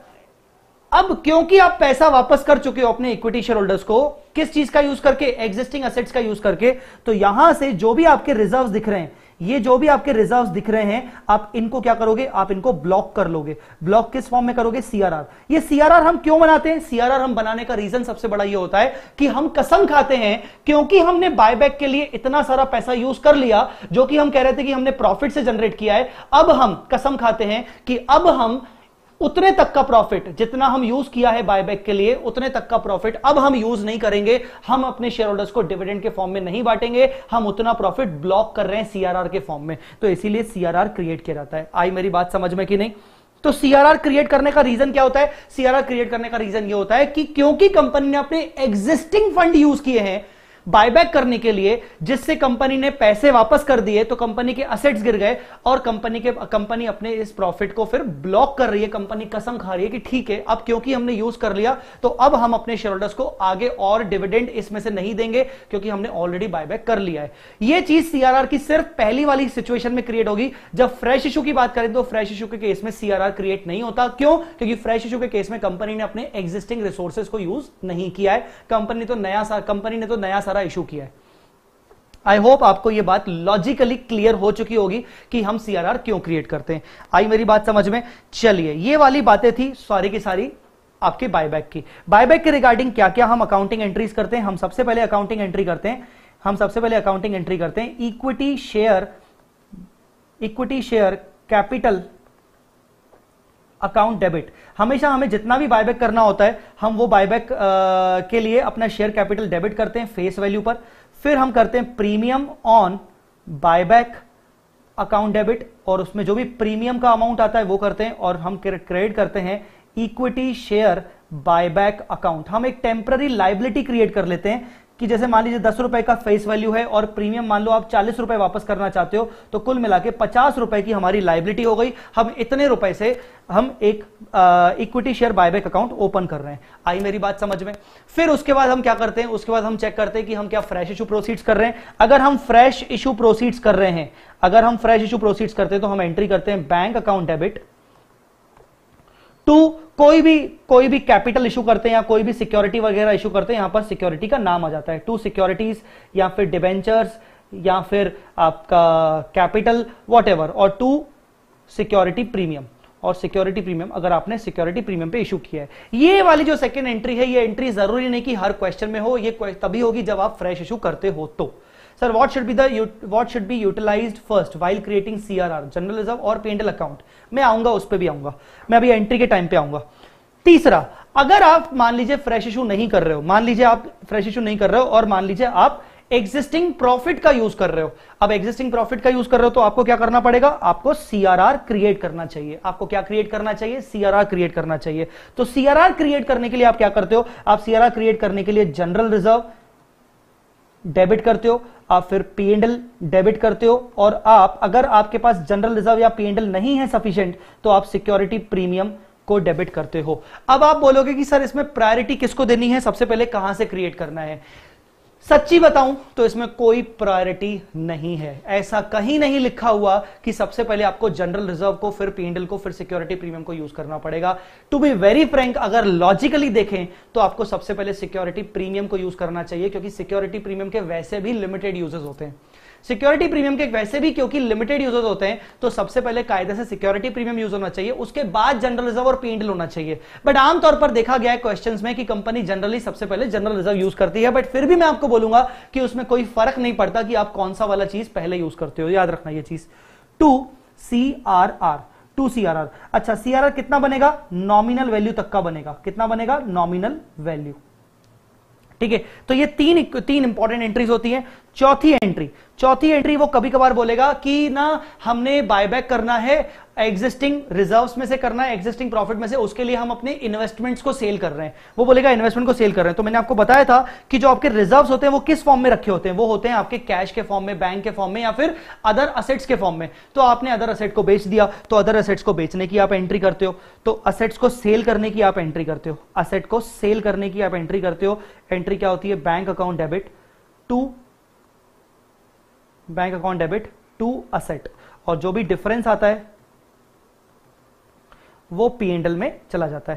अब क्योंकि आप पैसा वापस कर चुके हो अपने इक्विटी शेयर होल्डर्स को, किस चीज का यूज करके, एग्जिस्टिंग असेट्स का यूज करके, तो यहां से जो भी आपके रिजर्व्स दिख रहे हैं, ये जो भी आपके रिजर्व्स दिख रहे हैं, आप इनको क्या करोगे, आप इनको ब्लॉक कर लोगे। ब्लॉक किस फॉर्म में करोगे, CRR। ये CRR हम क्यों बनाते हैं, CRR हम बनाने का रीजन सबसे बड़ा ये होता है कि हम कसम खाते हैं, क्योंकि हमने बायबैक के लिए इतना सारा पैसा यूज कर लिया जो कि हम कह रहे थे कि हमने प्रॉफिट से जनरेट किया है। अब हम कसम खाते हैं कि अब हम उतने तक का प्रॉफिट जितना हम यूज किया है बायबैक के लिए, उतने तक का प्रॉफिट अब हम यूज नहीं करेंगे, हम अपने शेयर होल्डर्स को डिविडेंड के फॉर्म में नहीं बांटेंगे, हम उतना प्रॉफिट ब्लॉक कर रहे हैं CRR के फॉर्म में। तो इसीलिए CRR क्रिएट किया जाता है। आई मेरी बात समझ में कि नहीं? तो CRR क्रिएट करने का रीजन क्या होता है, CRR क्रिएट करने का रीजन ये होता है कि क्योंकि कंपनी ने अपने एग्जिस्टिंग फंड यूज किए हैं बायबैक करने के लिए, जिससे कंपनी ने पैसे वापस कर दिए तो कंपनी के असेट्स गिर गए और कंपनी अपने इस प्रॉफिट को फिर ब्लॉक कर रही है। कंपनी कसम खा रही है कि ठीक है, अब क्योंकि हमने यूज कर लिया तो अब हम अपने शेयर होल्डर्स को आगे और डिविडेंड इसमें से नहीं देंगे क्योंकि हमने ऑलरेडी बायबैक कर लिया है। यह चीज सीआरआर की सिर्फ पहली वाली सिचुएशन में क्रिएट होगी। जब फ्रेश इशू की बात करें तो फ्रेश इशू के केस में सीआरआर क्रिएट नहीं होता। क्यों? क्योंकि फ्रेश इशू के केस में कंपनी ने अपने एग्जिस्टिंग रिसोर्सेज को यूज नहीं किया है, कंपनी ने तो नया सारा इशू किया है। आई होप आपको यह बात लॉजिकली क्लियर हो चुकी होगी कि हम सीआरआर क्यों क्रिएट करते हैं। आई मेरी बात समझ में? चलिए, ये वाली बातें थी सारी की सारी आपके बायबैक की। बायबैक के रिगार्डिंग क्या क्या हम अकाउंटिंग एंट्रीज करते हैं। हम सबसे पहले अकाउंटिंग एंट्री करते हैं equity share capital account debit. हमेशा हमें जितना भी बायबैक करना होता है हम वो बायबैक के लिए अपना शेयर कैपिटल डेबिट करते हैं फेस वैल्यू पर। फिर हम करते हैं premium on buyback account debit, और उसमें जो भी प्रीमियम का अमाउंट आता है वो करते हैं, और हम क्रेडिट करते हैं इक्विटी शेयर बायबैक अकाउंट। हम एक टेम्पररी लाइबिलिटी क्रिएट कर लेते हैं कि जैसे मान लीजिए 10 रुपए का फेस वैल्यू है और प्रीमियम मान लो आप 40 रुपए वापस करना चाहते हो, तो कुल मिला के 50 रुपए की हमारी लाइबिलिटी हो गई। हम इतने रुपए से हम एक equity share buyback account open कर रहे हैं। आई मेरी बात समझ में? फिर उसके बाद हम क्या करते हैं, उसके बाद हम चेक करते हैं कि हम क्या फ्रेश इशू प्रोसीड्स कर रहे हैं। अगर हम फ्रेश इशू प्रोसीड्स करते हैं तो हम एंट्री करते हैं बैंक अकाउंट डेबिट टू कोई भी कैपिटल इशू करते हैं या कोई भी सिक्योरिटी वगैरह इशू करते हैं। यहां पर सिक्योरिटी का नाम आ जाता है, टू सिक्योरिटीज या फिर डिबेंचर्स या फिर आपका कैपिटल वॉटएवर, और टू सिक्योरिटी प्रीमियम। और सिक्योरिटी प्रीमियम अगर आपने सिक्योरिटी प्रीमियम पे इशू किया है। ये वाली जो सेकंड एंट्री है, ये एंट्री जरूरी नहीं कि हर क्वेश्चन में हो, ये तभी होगी जब आप फ्रेश इशू करते हो। तो sir what should be utilized first while creating CRR, general reserve और P&L अकाउंट? मैं आऊंगा, उस पर भी आऊंगा, मैं अभी एंट्री के टाइम पे आऊंगा। तीसरा, अगर आप मान लीजिए फ्रेश इशू नहीं कर रहे हो, और मान लीजिए आप एग्जिस्टिंग प्रॉफिट का यूज कर रहे हो। अब एग्जिस्टिंग प्रॉफिट का यूज कर रहे हो तो आपको क्या करना पड़ेगा? आपको सीआरआर क्रिएट करना चाहिए। आपको क्या क्रिएट करना चाहिए? सीआरआर क्रिएट करना चाहिए। तो सीआरआर क्रिएट करने के लिए आप क्या करते हो? आप सीआरआर क्रिएट करने के लिए जनरल रिजर्व डेबिट करते हो, आप फिर P&L डेबिट करते हो, और आप अगर आपके पास जनरल रिजर्व या P&L नहीं है सफिशिएंट तो आप सिक्योरिटी प्रीमियम को डेबिट करते हो। अब आप बोलोगे कि सर इसमें प्रायोरिटी किसको देनी है, सबसे पहले कहां से क्रिएट करना है? सच्ची बताऊं तो इसमें कोई प्रायोरिटी नहीं है। ऐसा कहीं नहीं लिखा हुआ कि सबसे पहले आपको जनरल रिजर्व को, फिर P&L को, फिर सिक्योरिटी प्रीमियम को यूज करना पड़ेगा। टू बी वेरी फ्रैंक, अगर लॉजिकली देखें तो आपको सबसे पहले सिक्योरिटी प्रीमियम को यूज करना चाहिए, क्योंकि सिक्योरिटी प्रीमियम के वैसे भी लिमिटेड यूजेस होते हैं। सिक्योरिटी प्रीमियम के वैसे भी क्योंकि लिमिटेड यूजर्स होते हैं, तो सबसे पहले कायदे से सिक्योरिटी प्रीमियम यूज होना चाहिए, उसके बाद जनरल रिजर्व और P&L होना चाहिए। बट आमतौर पर देखा गया है क्वेश्चंस में कि कंपनी जनरली सबसे पहले जनरल रिजर्व यूज करती है। बट फिर भी मैं आपको बोलूंगा कि उसमें कोई फर्क नहीं पड़ता कि आप कौन सा वाला चीज पहले यूज करते हो, याद रखना ये चीज। To CRR. अच्छा, सीआरआर कितना बनेगा? नॉमिनल वैल्यू तक का बनेगा। कितना बनेगा? Nominal value. ठीक है, तो ये तीन इंपॉर्टेंट एंट्रीज होती हैं। चौथी एंट्री वो कभी कभार बोलेगा कि ना हमने बायबैक करना है, एग्जिस्टिंग रिजर्व्स में से करना है, एग्जिस्टिंग प्रॉफिट में से, उसके लिए हम अपने इन्वेस्टमेंट्स को सेल कर रहे हैं। वो बोलेगा इन्वेस्टमेंट को सेल कर रहे हैं। तो मैंने आपको बताया था कि जो आपके रिजर्व्स होते हैं वो किस फॉर्म में रखे होते हैं? वो होते हैं आपके कैश के फॉर्म में, बैंक के फॉर्म में, या फिर अदर असेट्स के फॉर्म में। तो आपने अदर असेट को बेच दिया, तो अदर असेट्स को बेचने की आप एंट्री करते हो, तो असेट्स को सेल करने की आप एंट्री करते हो, असेट को सेल करने की आप एंट्री करते हो। एंट्री क्या होती है? Bank account debit to asset, और जो भी डिफरेंस आता है वो P&L में चला जाता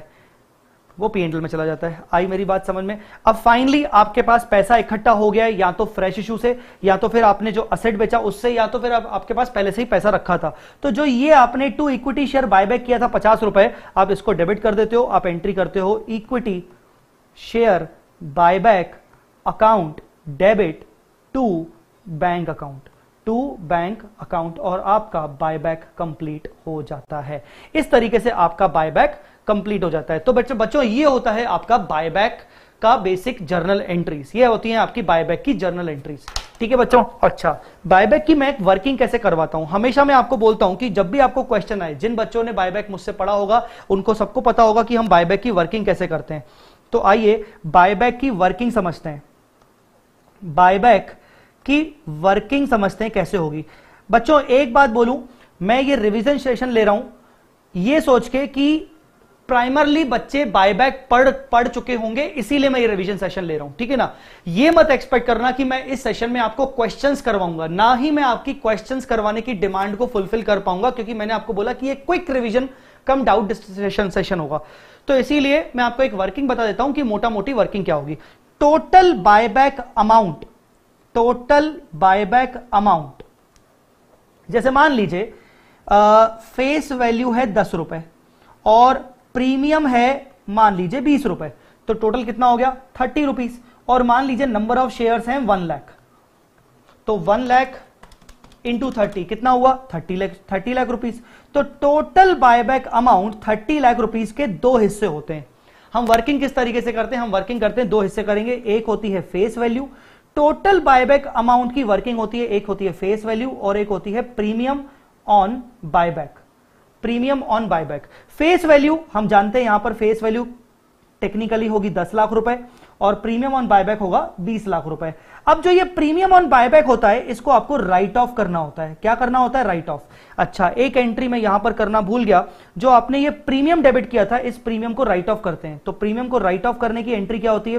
है। आई मेरी बात समझ में? अब फाइनली आपके पास पैसा इकट्ठा हो गया है, या तो फ्रेश इशू से, या तो फिर आपने जो असेट बेचा उससे, या तो फिर आपके पास पहले से ही पैसा रखा था। तो जो ये आपने टू इक्विटी शेयर बायबैक किया था 50 रुपए, आप इसको डेबिट कर देते हो। आप एंट्री करते हो equity share buyback account debit to bank account, और आपका बायबैक कंप्लीट हो जाता है। इस तरीके से आपका बायबैक कंप्लीट हो जाता है। तो बच्चों ये होता है आपका बायबैक का बेसिक जर्नल एंट्रीज। ये होती हैं आपकी बायबैक की जर्नल एंट्रीज। ठीक है बच्चों? अच्छा, बायबैक की मैं वर्किंग कैसे करवाता हूं? हमेशा मैं आपको बोलता हूं कि जब भी आपको क्वेश्चन आए, जिन बच्चों ने बायबैक मुझसे पढ़ा होगा उनको सबको पता होगा कि हम बायबैक की वर्किंग कैसे करते हैं। तो आइए बायबैक की वर्किंग समझते हैं। बायबैक की वर्किंग समझते हैं कैसे होगी। बच्चों एक बात बोलूं, मैं ये रिवीजन सेशन ले रहा हूं ये सोच के कि प्राइमरली बच्चे बायबैक पढ़ चुके होंगे, इसीलिए मैं ये रिवीजन सेशन ले रहा हूं, ठीक है ना। ये मत एक्सपेक्ट करना कि मैं इस सेशन में आपको क्वेश्चंस करवाऊंगा, ना ही मैं आपकी क्वेश्चंस करवाने की डिमांड को फुलफिल कर पाऊंगा, क्योंकि मैंने आपको बोला कि ये क्विक रिवीजन कम डाउट सेशन होगा। तो इसीलिए मैं आपको एक वर्किंग बता देता हूं कि मोटा मोटी वर्किंग क्या होगी। Total buyback amount, total buyback amount, जैसे मान लीजिए फेस वैल्यू है 10 रुपए और प्रीमियम है मान लीजिए 20 रुपए, तो टोटल कितना हो गया 30 रुपीज। और मान लीजिए नंबर ऑफ शेयर्स हैं 1 लाख, तो 1 लाख इंटू 30 कितना हुआ 30 लाख रुपीज। तो total buyback amount 30 lakh rupees के दो हिस्से होते हैं। हम वर्किंग किस तरीके से करते हैं, हम वर्किंग करते हैं दो हिस्से करेंगे, एक होती है face value. Total buyback amount की वर्किंग होती है, एक होती है फेस वैल्यू और एक होती है premium on buyback. Premium on buyback, face value हम जानते हैं यहां पर फेस वैल्यू टेक्निकली होगी 10 लाख रुपए और प्रीमियम ऑन बायबैक होगा 20 लाख रुपए। अब जो ये प्रीमियम ऑन बायबैक होता है इसको आपको राइट ऑफ करना होता है। क्या करना होता है, राइट ऑफ। अच्छा, एक एंट्री में यहां पर करना भूल गया, जो आपने ये प्रीमियम डेबिट किया था इस प्रीमियम को राइट ऑफ करते हैं। तो प्रीमियम को राइट ऑफ करने की एंट्री क्या होती है,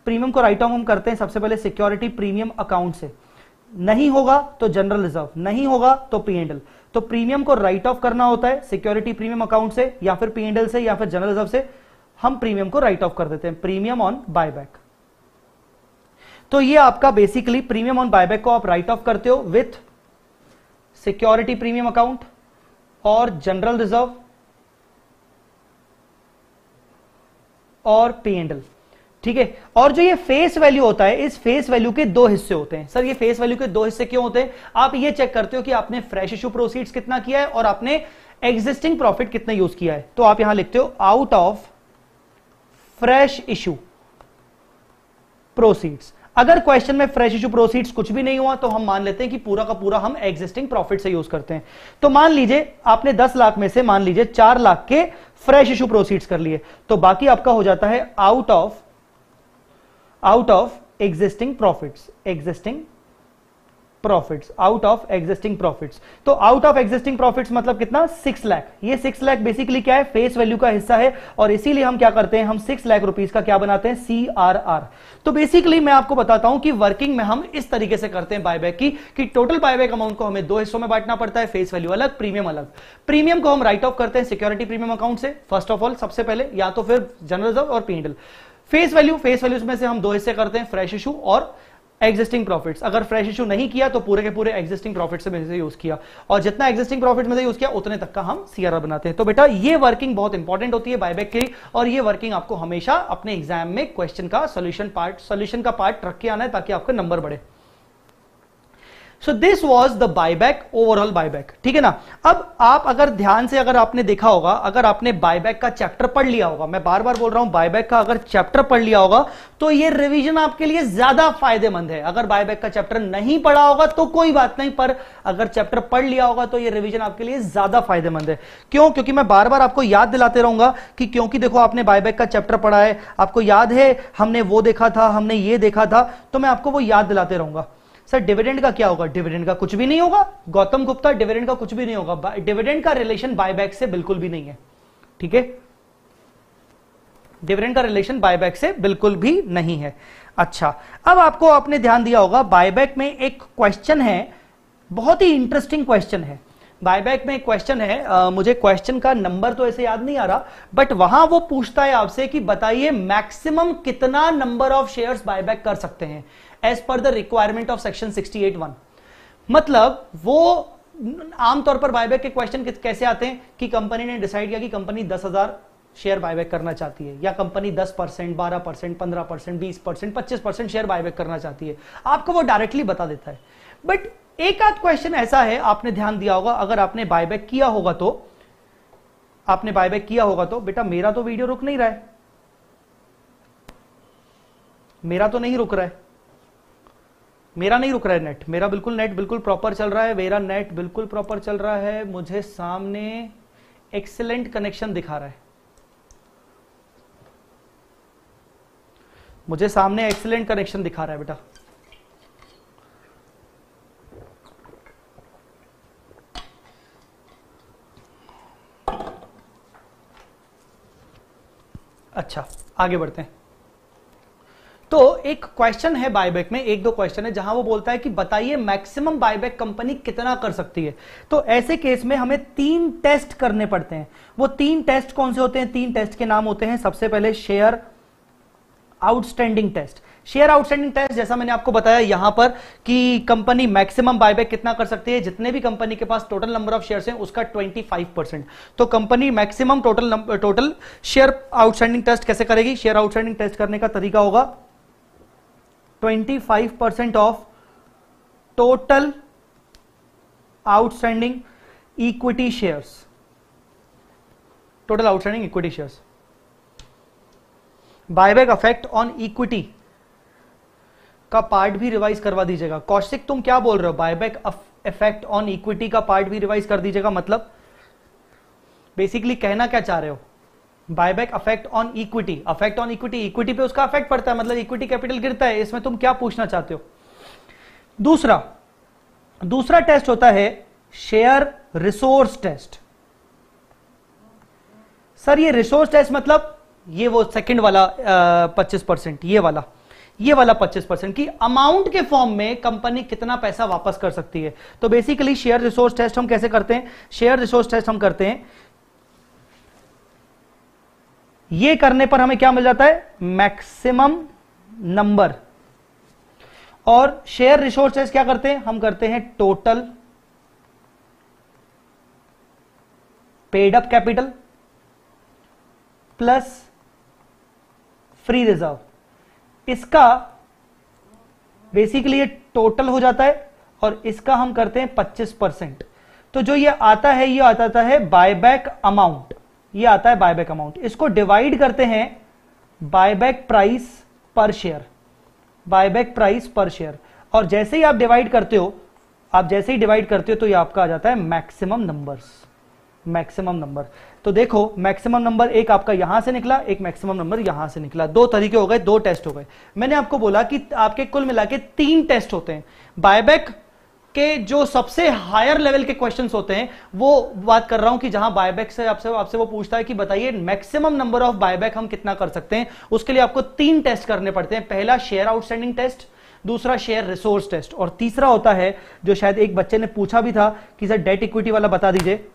प्रीमियम को राइट ऑफ हम करते हैं सबसे पहले सिक्योरिटी प्रीमियम अकाउंट से, नहीं होगा तो जनरल रिजर्व, नहीं होगा तो P&L। तो प्रीमियम को राइट ऑफ करना होता है सिक्योरिटी प्रीमियम अकाउंट से या फिर P&L से या फिर जनरल रिजर्व से, हम प्रीमियम को राइट ऑफ कर देते हैं, प्रीमियम ऑन बायबैक। तो ये आपका बेसिकली प्रीमियम ऑन बायबैक को आप राइट ऑफ करते हो विथ सिक्योरिटी प्रीमियम अकाउंट और जनरल रिजर्व और P&L, ठीक है। और जो ये फेस वैल्यू होता है, इस फेस वैल्यू के दो हिस्से होते हैं। सर ये फेस वैल्यू के दो हिस्से क्यों होते हैं, आप ये चेक करते हो कि आपने फ्रेश इशू प्रोसीड्स कितना किया है और आपने एग्जिस्टिंग प्रॉफिट कितना यूज किया है। तो आप यहां लिखते हो out of fresh issue proceeds. अगर क्वेश्चन में फ्रेश इशू प्रोसीड्स कुछ भी नहीं हुआ तो हम मान लेते हैं कि पूरा का पूरा हम एग्जिस्टिंग प्रॉफिट से यूज करते हैं। तो मान लीजिए आपने 10 लाख में से मान लीजिए 4 लाख के फ्रेश इशू प्रोसीड्स कर लिए, तो बाकी आपका हो जाता है out of existing profits, out of existing profits. तो आउट ऑफ एग्जिस्टिंग प्रॉफिट्स मतलब कितना 6 लाख। ये 6 लाख बेसिकली क्या है, फेस वैल्यू का हिस्सा है और इसीलिए हम क्या करते हैं, हम 6 लाख रुपीस का क्या बनाते हैं, CRR। तो बेसिकली मैं आपको बताता हूं कि वर्किंग में हम इस तरीके से करते हैं बायबैक की, कि टोटल बायबैक अमाउंट को हमें दो हिस्सों में बांटना पड़ता है, फेस वैल्यू अलग, प्रीमियम अलग। प्रीमियम को हम राइट ऑफ करते हैं सिक्योरिटी प्रीमियम अकाउंट से फर्स्ट ऑफ ऑल, सबसे पहले, या तो फिर जनरल रिजर्व और P&L। फेस वैल्यूज में से हम दो हिस्से करते हैं, फ्रेश इशू और एग्जिस्टिंग प्रॉफिट्स। अगर फ्रेश इशू नहीं किया तो पूरे के पूरे एग्जिस्टिंग प्रॉफिट से यूज किया, और जितना एग्जिस्टिंग प्रॉफिट में से यूज किया उतने तक का हम CRR बनाते हैं। तो बेटा ये वर्किंग बहुत इंपॉर्टेंट होती है बायबैक की, और ये वर्किंग आपको हमेशा अपने एग्जाम में क्वेश्चन का सोल्यूशन का पार्ट रख के आना है ताकि आपका नंबर बढ़े। So this was the buyback, overall buyback, ठीक है ना। अब आप अगर ध्यान से अगर आपने देखा होगा, अगर आपने बायबैक का चैप्टर पढ़ लिया होगा, मैं बार बार बोल रहा हूं बायबैक का अगर चैप्टर पढ़ लिया होगा तो ये रिवीजन आपके लिए ज्यादा फायदेमंद है। अगर बायबैक का चैप्टर नहीं पढ़ा होगा तो कोई बात नहीं, पर अगर चैप्टर पढ़ लिया होगा तो ये रिवीजन आपके लिए ज्यादा फायदेमंद है। क्यों, क्योंकि मैं बार बार आपको याद दिलाते रहूंगा कि क्योंकि देखो आपने बायबैक का चैप्टर पढ़ा है, आपको याद है हमने वो देखा था, हमने ये देखा था, तो मैं आपको वो याद दिलाते रहूंगा। सर डिविडेंड का क्या होगा, डिविडेंड का कुछ भी नहीं होगा गौतम गुप्ता, डिविडेंड का कुछ भी नहीं होगा। डिविडेंड का रिलेशन बायबैक से बिल्कुल भी नहीं है, ठीक है, डिविडेंड का रिलेशन बायबैक से बिल्कुल भी नहीं है। अच्छा, अब आपको आपने ध्यान दिया होगा बायबैक में एक क्वेश्चन है, बहुत ही इंटरेस्टिंग क्वेश्चन है। बायबैक में एक क्वेश्चन है, मुझे क्वेश्चन का नंबर तो ऐसे याद नहीं आ रहा, बट वहां वो पूछता है आपसे कि बताइए मैक्सिमम कितना नंबर ऑफ शेयर्स बायबैक कर सकते हैं as per the requirement of section 68(1). मतलब वो आमतौर पर बायबैक के क्वेश्चन कैसे आते हैं कि कंपनी ने डिसाइड किया कि कंपनी 10,000 शेयर बायबैक करना चाहती है, या कंपनी 10%, 12%, 15%, 20%, 25% शेयर बायबैक करना चाहती है, आपको वो डायरेक्टली बता देता है। बट एक आध क्वेश्चन ऐसा है, आपने ध्यान दिया होगा, अगर आपने बायबैक किया होगा तो बेटा मेरा तो वीडियो रुक नहीं रहा है, मेरा तो नहीं रुक रहा है, मेरा नहीं रुक रहा है नेट, मेरा नेट बिल्कुल प्रॉपर चल रहा है, मेरा नेट बिल्कुल प्रॉपर चल रहा है, मुझे सामने एक्सीलेंट कनेक्शन दिखा रहा है, मुझे सामने एक्सीलेंट कनेक्शन दिखा रहा है बेटा। अच्छा, आगे बढ़ते हैं। तो एक क्वेश्चन है बायबैक में, एक दो क्वेश्चन है जहां वो बोलता है कि बताइए मैक्सिमम बायबैक कंपनी कितना कर सकती है। तो ऐसे केस में हमें 3 टेस्ट करने पड़ते हैं। वो 3 टेस्ट कौन से होते हैं? 3 टेस्ट के नाम होते हैं। सबसे पहले share outstanding test. Share outstanding test जैसा मैंने आपको बताया यहां पर कि कंपनी मैक्सिमम बायबैक कितना कर सकती है, जितने भी कंपनी के पास टोटल नंबर ऑफ शेयर्स हैं उसका 25%। तो company maximum total share outstanding test कैसे करेगी? शेयर आउटस्टैंडिंग टेस्ट करने का तरीका होगा 25% of total outstanding equity shares. Total outstanding equity shares. Buyback affect on equity का पार्ट भी रिवाइज करवा दीजिएगा। कौशिक तुम क्या बोल रहे हो? बायबैक इफेक्ट ऑन इक्विटी का पार्ट भी रिवाइज कर दीजिएगा, मतलब बेसिकली कहना क्या चाह रहे हो? Buyback affect on equity, affect on equity, equity पे उसका अफेक्ट पड़ता है, मतलब इक्विटी कैपिटल गिरता है। इसमें तुम क्या पूछना चाहते हो? दूसरा टेस्ट होता है शेयर रिसोर्स टेस्ट। सर ये रिसोर्स टेस्ट मतलब ये वो सेकंड वाला 25%, ये वाला 25% की अमाउंट के फॉर्म में कंपनी कितना पैसा वापस कर सकती है। तो बेसिकली शेयर रिसोर्स टेस्ट हम कैसे करते हैं? शेयर रिसोर्स टेस्ट हम करते हैं, ये करने पर हमें क्या मिल जाता है? Maximum number. और शेयर रिसोर्स टेस्ट क्या करते हैं? हम करते हैं total paid up capital plus free reserve. इसका बेसिकली ये टोटल हो जाता है और इसका हम करते हैं 25%। तो जो ये आता है ये आता है बायबैक अमाउंट, ये आता है बायबैक अमाउंट। इसको डिवाइड करते हैं बायबैक प्राइस पर शेयर, बायबैक प्राइस पर शेयर। और जैसे ही आप डिवाइड करते हो, तो ये आपका आ जाता है मैक्सिमम नंबर्स, मैक्सिमम नंबर। तो देखो मैक्सिमम नंबर एक आपका यहां से निकला, एक मैक्सिमम नंबर यहां से निकला। 2 तरीके हो गए, 2 टेस्ट हो गए। मैंने आपको बोला कि आपके कुल मिला के 3 टेस्ट होते हैं। बायबैक के जो सबसे हायर लेवल के क्वेश्चंस होते हैं वो बात कर रहा हूं कि जहां बायबैक से आपसे वो पूछता है कि बताइए मैक्सिमम नंबर ऑफ बायबैक हम कितना कर सकते हैं। उसके लिए आपको 3 टेस्ट करने पड़ते हैं। पहला शेयर आउटस्टैंडिंग टेस्ट, दूसरा शेयर रिसोर्स टेस्ट, और तीसरा होता है जो शायद एक बच्चे ने पूछा भी था कि सर डेट इक्विटी वाला बता दीजिए।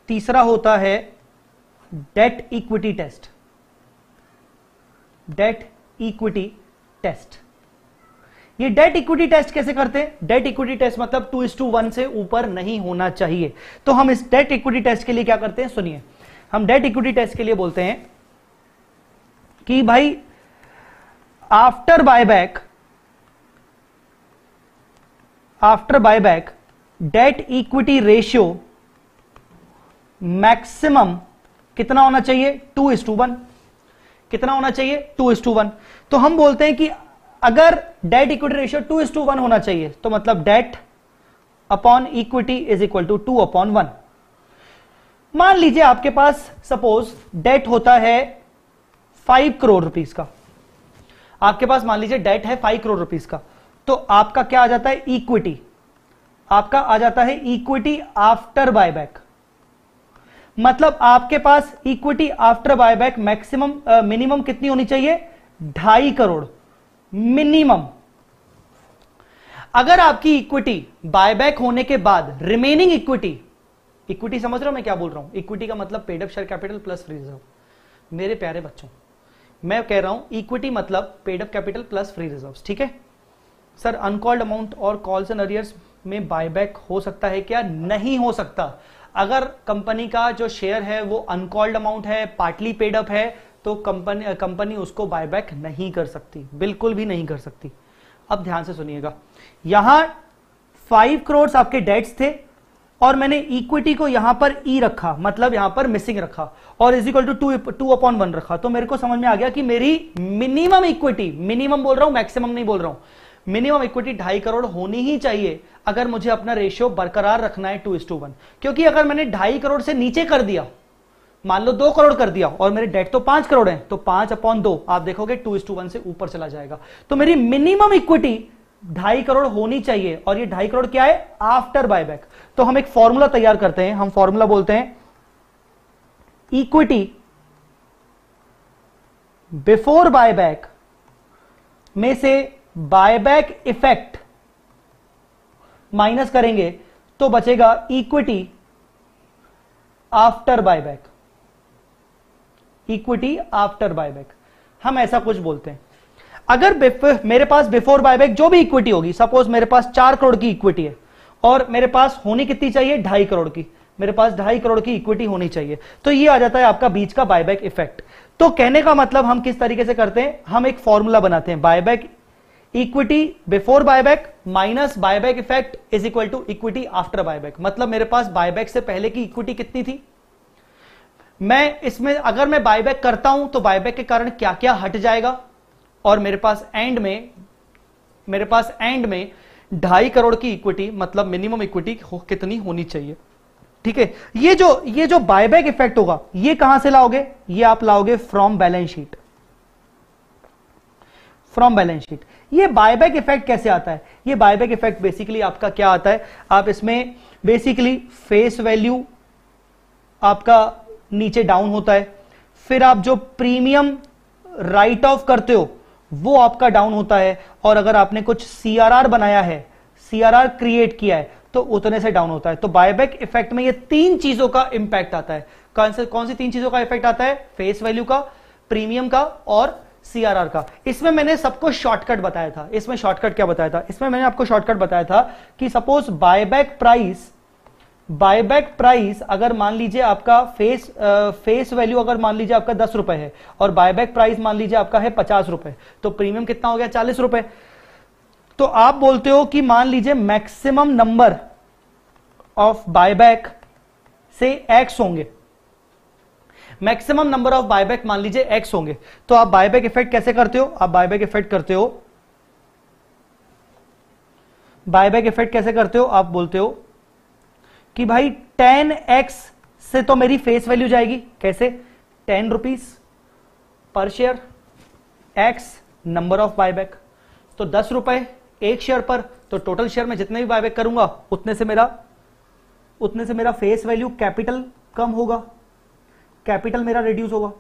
तीसरा होता है debt equity test, debt equity test. ये डेट इक्विटी टेस्ट कैसे करते हैं? डेट इक्विटी टेस्ट मतलब 2:1 से ऊपर नहीं होना चाहिए। तो हम इस डेट इक्विटी टेस्ट के लिए क्या करते हैं? सुनिए, हम डेट इक्विटी टेस्ट के लिए बोलते हैं कि भाई after buyback date equity ratio maximum कितना होना चाहिए? 2:1। कितना होना चाहिए? 2:1। तो हम बोलते हैं कि अगर डेट इक्विटी रेशियो 2:1 होना चाहिए तो मतलब debt upon equity is equal to 2/1। मान लीजिए आपके पास सपोज डेट होता है 5 करोड़ रुपीस का, आपके पास मान लीजिए डेट है 5 करोड़ रुपीस का। तो आपका क्या आ जाता है? इक्विटी, आपका आ जाता है इक्विटी आफ्टर बायबैक। मतलब आपके पास equity after buyback maximum minimum कितनी होनी चाहिए? 2.5 करोड़ मिनिमम। अगर आपकी इक्विटी बायबैक होने के बाद रिमेनिंग इक्विटी समझ रहे हो मैं क्या बोल रहा हूं? इक्विटी का मतलब paid up share capital plus free reserve. मेरे प्यारे बच्चों, मैं कह रहा हूं इक्विटी मतलब paid up capital plus free reserves, ठीक है? सर अनकॉल्ड अमाउंट और कॉल्स एंड अरियर्स में बायबैक हो सकता है क्या? नहीं हो सकता। अगर कंपनी का जो शेयर है वो अनकॉल्ड अमाउंट है, पार्टली पेड अप है, तो कंपनी उसको बायबैक नहीं कर सकती, बिल्कुल भी नहीं कर सकती। अब ध्यान से सुनिएगा, यहां 5 करोड़ आपके डेट्स थे और मैंने इक्विटी को यहां पर ई रखा, मतलब यहां पर मिसिंग रखा, और इज इक्वल टू 2/1 रखा। तो मेरे को समझ में आ गया कि मेरी मिनिमम इक्विटी, मिनिमम बोल रहा हूं, मैक्सिमम नहीं बोल रहा हूं, मिनिमम इक्विटी 2.5 करोड़ होनी ही चाहिए अगर मुझे अपना रेशियो बरकरार रखना है 2:1। क्योंकि अगर मैंने 2.5 करोड़ से नीचे कर दिया, मान लो 2 करोड़ कर दिया और मेरे डेट तो 5 करोड़ है, तो 5/2 आप देखोगे 2:1 से ऊपर चला जाएगा। तो मेरी मिनिमम इक्विटी 2.5 करोड़ होनी चाहिए, और ये 2.5 करोड़ क्या है? After buyback. तो हम एक फॉर्मूला तैयार करते हैं, हम फॉर्मूला बोलते हैं इक्विटी बिफोर बायबैक में से बायबैक इफेक्ट माइनस करेंगे तो बचेगा equity after buyback. Equity after buyback हम ऐसा कुछ बोलते हैं। अगर मेरे पास बिफोर बायबैक जो भी इक्विटी होगी, सपोज मेरे पास 4 करोड़ की इक्विटी है और मेरे पास होनी कितनी चाहिए, 2.5 करोड़ की, मेरे पास 2.5 करोड़ की इक्विटी होनी चाहिए, तो ये आ जाता है आपका बीच का बायबैक इफेक्ट। तो कहने का मतलब हम किस तरीके से करते हैं, हम एक फॉर्मूला बनाते हैं, buyback equity before buyback minus buyback effect is equal to equity after buyback. मतलब मेरे पास बायबैक से पहले की इक्विटी कितनी थी, मैं इसमें अगर मैं बायबैक करता हूं तो बायबैक के कारण क्या क्या हट जाएगा, और मेरे पास एंड में 2.5 करोड़ की इक्विटी, मतलब मिनिमम इक्विटी कितनी होनी चाहिए। ठीक है, ये जो बायबैक इफेक्ट होगा ये कहां से लाओगे, ये आप लाओगे from balance sheet. From balance sheet ये बायबैक इफेक्ट कैसे आता है, ये बायबैक इफेक्ट बेसिकली आपका क्या आता है, आप इसमें बेसिकली फेस वैल्यू आपका नीचे डाउन होता है, फिर आप जो प्रीमियम राइट ऑफ करते हो वो आपका डाउन होता है, और अगर आपने कुछ सीआरआर बनाया है, सीआरआर क्रिएट किया है तो उतने से डाउन होता है। तो बायबैक इफेक्ट में ये 3 चीजों का इंपैक्ट आता है। कौन सी 3 चीजों का इफेक्ट आता है, फेस वैल्यू का, प्रीमियम का और सीआरआर का। इसमें मैंने सबको शॉर्टकट बताया था। इसमें शॉर्टकट क्या बताया था, इसमें मैंने आपको शॉर्टकट बताया था कि सपोज बायबैक प्राइस अगर मान लीजिए आपका फेस वैल्यू अगर मान लीजिए आपका 10 रुपए है और बायबैक प्राइस मान लीजिए आपका है 50 रुपए, तो प्रीमियम कितना हो गया, 40 रुपए। तो आप बोलते हो कि मान लीजिए मैक्सिमम नंबर ऑफ बायबैक से एक्स होंगे, मैक्सिमम नंबर ऑफ बायबैक मान लीजिए एक्स होंगे, तो आप बायबैक इफेक्ट कैसे करते हो, आप बायबैक इफेक्ट कैसे करते हो, आप बोलते हो कि भाई 10x से तो मेरी फेस वैल्यू जाएगी, कैसे, 10 rupees per share, x number of buyback, तो 10 रुपए एक शेयर पर, तो टोटल शेयर में जितने भी बायबैक करूंगा उतने से मेरा फेस वैल्यू कैपिटल कम होगा, कैपिटल मेरा रिड्यूस होगा।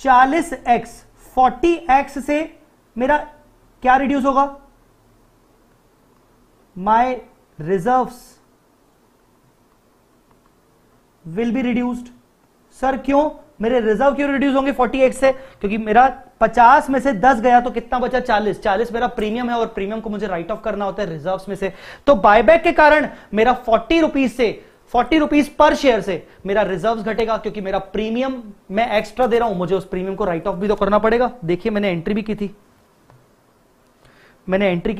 40x से मेरा क्या रिड्यूस होगा, my reserves will be reduced. Sir क्यों, मेरे रिजर्व क्यों रिड्यूस होंगे 40x से, क्योंकि मेरा 50 में से 10 गया तो कितना बचा, 40 मेरा प्रीमियम है और प्रीमियम को मुझे राइट ऑफ करना होता है रिजर्व्स में से। तो बायबैक के कारण मेरा 40 रुपीज पर शेयर से मेरा रिजर्व्स घटेगा, क्योंकि मेरा प्रीमियम मैं एक्स्ट्रा दे रहा हूं, मुझे उस प्रीमियम को राइट ऑफ भी तो करना पड़ेगा। देखिए मैंने एंट्री भी की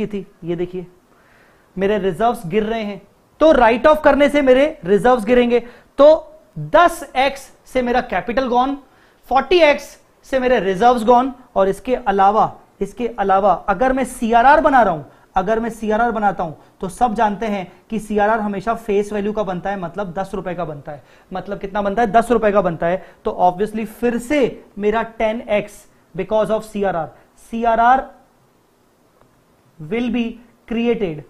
थी, ये देखिए मेरे रिजर्व्स गिर रहे हैं, तो राइट ऑफ करने से मेरे रिजर्व्स गिरेंगे। तो 10x से मेरा कैपिटल गॉन, 40x से मेरे रिजर्व्स गॉन, और इसके अलावा अगर मैं सीआरआर बनाता हूं तो सब जानते हैं कि सीआरआर हमेशा फेस वैल्यू का बनता है, मतलब 10 रुपए का बनता है। मतलब कितना बनता है, 10 रुपए का बनता है। तो ऑब्वियसली फिर से मेरा 10x because of CRR will be created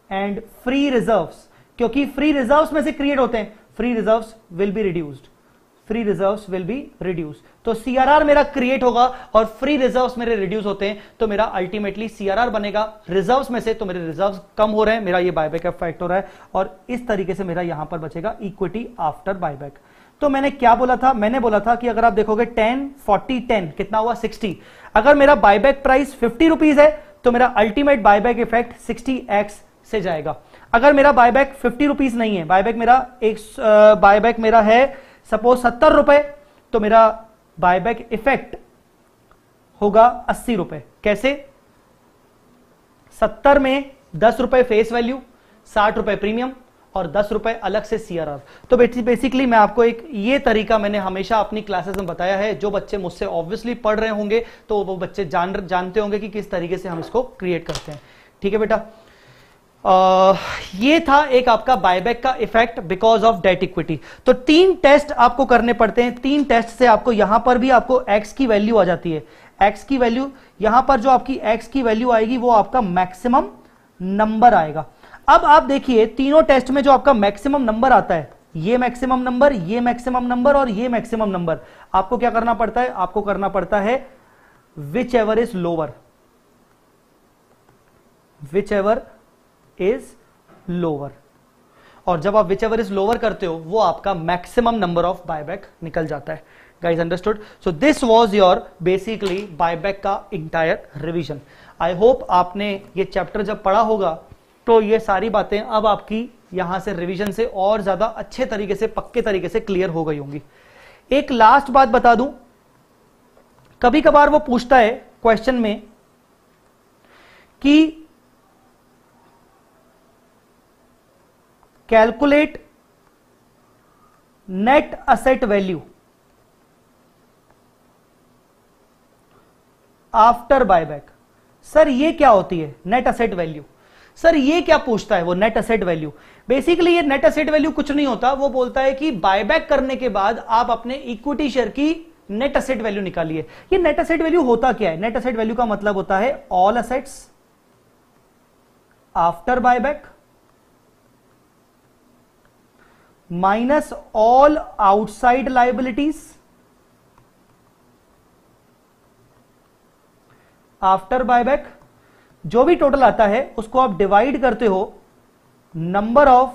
and free reserves, क्योंकि फ्री रिजर्व्स में से क्रिएट होते हैं, free reserves will be reduced. तो सीआरआर मेरा क्रिएट होगा और फ्री रिजर्व्स मेरे रिड्यूस होते हैं, तो मेरा अल्टीमेटली सीआरआर बनेगा रिजर्व्स में से, तो मेरे रिजर्व्स कम हो रहे हैं, मेरा ये बायबैक इफेक्ट हो रहा है, और इस तरीके से मेरा यहां पर बचेगा इक्विटी आफ्टर बायबैक। तो मैंने क्या बोला था, मैंने बोला था कि अगर आप देखोगे 10 40 10 कितना हुआ 60। अगर मेरा बायबैक प्राइस 50 रुपीज है तो मेरा अल्टीमेट बायबैक इफेक्ट 60x से जाएगा। अगर मेरा बायबैक 50 रुपीज नहीं है, बायबैक मेरा है सपोज 70 रुपए, तो मेरा बायबैक इफेक्ट होगा 80 रुपए। कैसे, 70 में 10 रुपए फेस वैल्यू, 60 रुपए प्रीमियम और 10 रुपए अलग से सीआरआर। तो बेसिकली मैं आपको एक ये तरीका मैंने हमेशा अपनी क्लासेस में बताया है, जो बच्चे मुझसे ऑब्वियसली पढ़ रहे होंगे तो वो बच्चे जानते होंगे कि किस तरीके से हम इसको क्रिएट करते हैं। ठीक है बेटा, ये था एक आपका बायबैक का effect because of debt equity. तो 3 टेस्ट आपको करने पड़ते हैं, 3 टेस्ट से आपको यहां पर भी आपको एक्स की वैल्यू आ जाती है। एक्स की वैल्यू यहां पर जो आपकी एक्स की वैल्यू आएगी वो आपका मैक्सिमम नंबर आएगा। अब आप देखिए तीनों टेस्ट में जो आपका मैक्सिमम नंबर आता है ये मैक्सिमम नंबर, ये मैक्सिमम नंबर और ये मैक्सिमम नंबर, आपको क्या करना पड़ता है, आपको करना पड़ता है which ever is lower, which ever is lower, और जब आप विच एवर इज लोअर करते हो वो आपका मैक्सिमम नंबर ऑफ बायबैक निकल जाता है। Guys understood? So this was your basically buyback का इंटायर रिविजन। आई होप आपने ये चैप्टर जब पढ़ा होगा तो ये सारी बातें अब आपकी यहां से रिवीजन से और ज्यादा अच्छे तरीके से, पक्के तरीके से क्लियर हो गई होंगी। एक लास्ट बात बता दूं, कभी कभार वो पूछता है क्वेश्चन में कि calculate net asset value after buyback. Sir ये क्या होती है नेट असेट वैल्यू? सर ये क्या पूछता है वो नेट असेट वैल्यू? बेसिकली ये नेट असेट वैल्यू कुछ नहीं होता, वो बोलता है कि बायबैक करने के बाद आप अपने इक्विटी शेयर की नेट असेट वैल्यू निकालिए। ये नेट असेट वैल्यू होता क्या है? नेट असेट वैल्यू का मतलब होता है all assets after buyback minus all outside liabilities after buyback. जो भी टोटल आता है उसको आप डिवाइड करते हो number of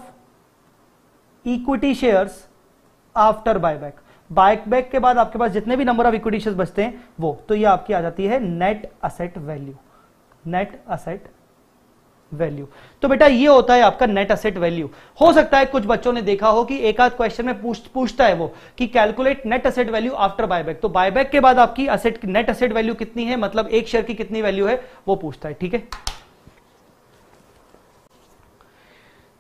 equity shares after buyback. Buyback के बाद आपके पास जितने भी नंबर ऑफ इक्विटी शेयर्स बचते हैं वो, तो ये आपकी आ जाती है net asset value, net asset value. तो बेटा ये होता है आपका नेट असेट वैल्यू। हो सकता है कुछ बच्चों ने देखा हो कि एक आध क्वेश्चन में पूछता है वो कि calculate net asset value after buyback, तो बायबैक के बाद आपकी असेट नेट असेट वैल्यू कितनी है, मतलब एक शेयर की कितनी वैल्यू है वो पूछता है। ठीक है,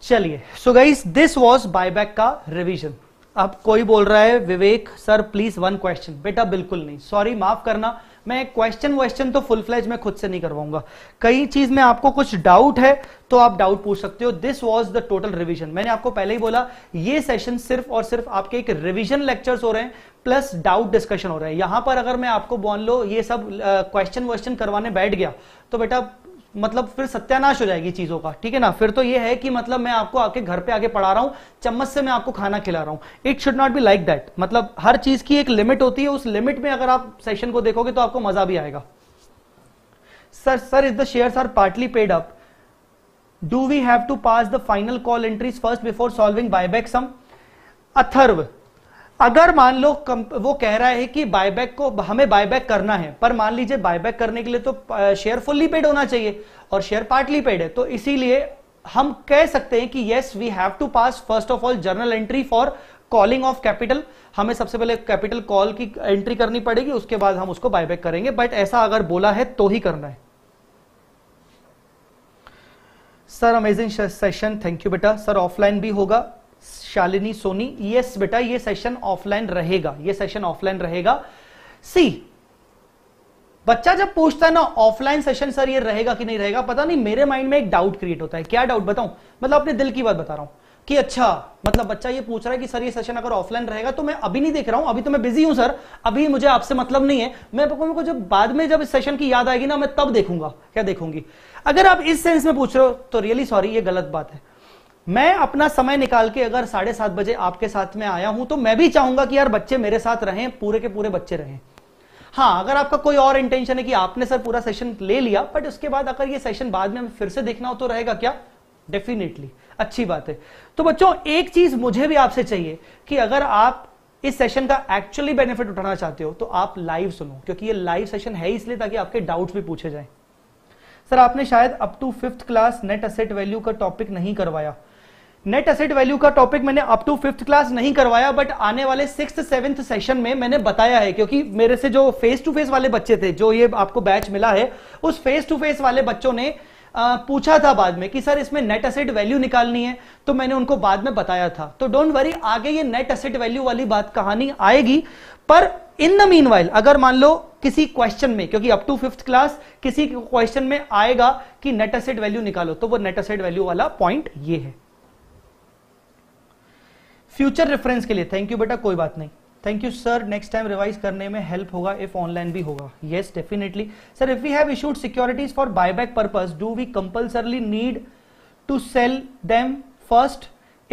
चलिए। So guys this was buyback का रिवीजन। अब कोई बोल रहा है विवेक सर प्लीज वन क्वेश्चन। बेटा बिल्कुल नहीं, सॉरी माफ करना, मैं क्वेश्चन तो फुल फ्लेज में खुद से नहीं करवाऊंगा। कई चीज में आपको कुछ डाउट है तो आप डाउट पूछ सकते हो। This was the total revision. मैंने आपको पहले ही बोला ये सेशन सिर्फ और सिर्फ आपके एक रिवीजन लेक्चर्स हो रहे हैं प्लस डाउट डिस्कशन हो रहे हैं। यहां पर अगर मैं आपको बोल लो ये सब क्वेश्चन करवाने बैठ गया तो बेटा मतलब फिर सत्यानाश हो जाएगी चीजों का, ठीक है ना। फिर तो ये है कि मतलब मैं आपको आके घर पे आके पढ़ा रहा हूं, चम्मच से मैं आपको खाना खिला रहा हूं। It should not be like that. मतलब हर चीज की एक लिमिट होती है, उस लिमिट में अगर आप सेशन को देखोगे तो आपको मजा भी आएगा। Sir if the shares are partly paid up do we have to pass the final call entries first before solving buyback sum? Atharva, अगर मान लो वो कह रहा है कि बायबैक को हमें बायबैक करना है, पर मान लीजिए बायबैक करने के लिए तो शेयर फुल्ली पेड होना चाहिए और शेयर पार्टली पेड है, तो इसीलिए हम कह सकते हैं कि yes we have to pass first of all journal entry for calling of capital. हमें सबसे पहले कैपिटल कॉल की एंट्री करनी पड़ेगी, उसके बाद हम उसको बायबैक करेंगे। बट ऐसा अगर बोला है तो ही करना है। Sir amazing session, thank you बेटा। सर ऑफलाइन भी होगा? शालिनी सोनी, यस बेटा ये सेशन ऑफलाइन रहेगा, ये सेशन ऑफलाइन रहेगा। सी बच्चा जब पूछता है ना ऑफलाइन सेशन सर ये रहेगा कि नहीं रहेगा, पता नहीं मेरे माइंड में एक डाउट क्रिएट होता है। क्या डाउट बताऊं? मतलब अपने दिल की बात बता रहा हूं कि अच्छा मतलब बच्चा ये पूछ रहा है कि सर ये सेशन अगर ऑफलाइन रहेगा तो मैं अभी नहीं देख रहा हूं, अभी तो मैं बिजी हूं सर, अभी मुझे आपसे मतलब नहीं है, मैं को जब बाद में जब इस सेशन की याद आएगी ना मैं तब देखूंगा। क्या देखूंगी? अगर आप इस सेंस में पूछ रहे हो तो रियली सॉरी, ये गलत बात है। मैं अपना समय निकाल के अगर 7:30 बजे आपके साथ में आया हूं तो मैं भी चाहूंगा कि यार बच्चे मेरे साथ रहें, पूरे के पूरे बच्चे रहें। हाँ, अगर आपका कोई और इंटेंशन है कि आपने सर पूरा सेशन ले लिया बट उसके बाद अगर ये सेशन बाद में हमें फिर से देखना हो तो रहेगा क्या? डेफिनेटली, अच्छी बात है। तो बच्चों एक चीज मुझे भी आपसे चाहिए कि अगर आप इस सेशन का एक्चुअली बेनिफिट उठाना चाहते हो तो आप लाइव सुनो, क्योंकि ये लाइव सेशन है इसलिए ताकि आपके डाउट्स भी पूछे जाएं। सर आपने शायद up to 5th class net asset value का टॉपिक नहीं करवाया। नेट असेट वैल्यू का टॉपिक मैंने अप टू 5th क्लास नहीं करवाया, बट आने वाले 6th 7th सेशन में मैंने बताया है, क्योंकि मेरे से जो फेस टू फेस वाले बच्चे थे, जो ये आपको बैच मिला है, उस फेस टू फेस वाले बच्चों ने पूछा था बाद में कि सर इसमें नेट असेट वैल्यू निकालनी है, तो मैंने उनको बाद में बताया था। तो डोंट वरी, आगे ये नेट असेट वैल्यू वाली बात कहानी आएगी। पर इन द मीनवाइल अगर मान लो किसी क्वेश्चन में, क्योंकि अप टू 5th क्लास किसी क्वेश्चन में आएगा कि नेट असेट वैल्यू निकालो, तो वो नेट असेट वैल्यू वाला पॉइंट ये है। फ्यूचर रेफरेंस के लिए थैंक यू बेटा, कोई बात नहीं, thank you sir. Next time revise करने में हेल्प होगा इफ ऑनलाइन भी होगा। Yes definitely sir. If we have issued securities for buyback purpose do we compulsorily need to sell them first?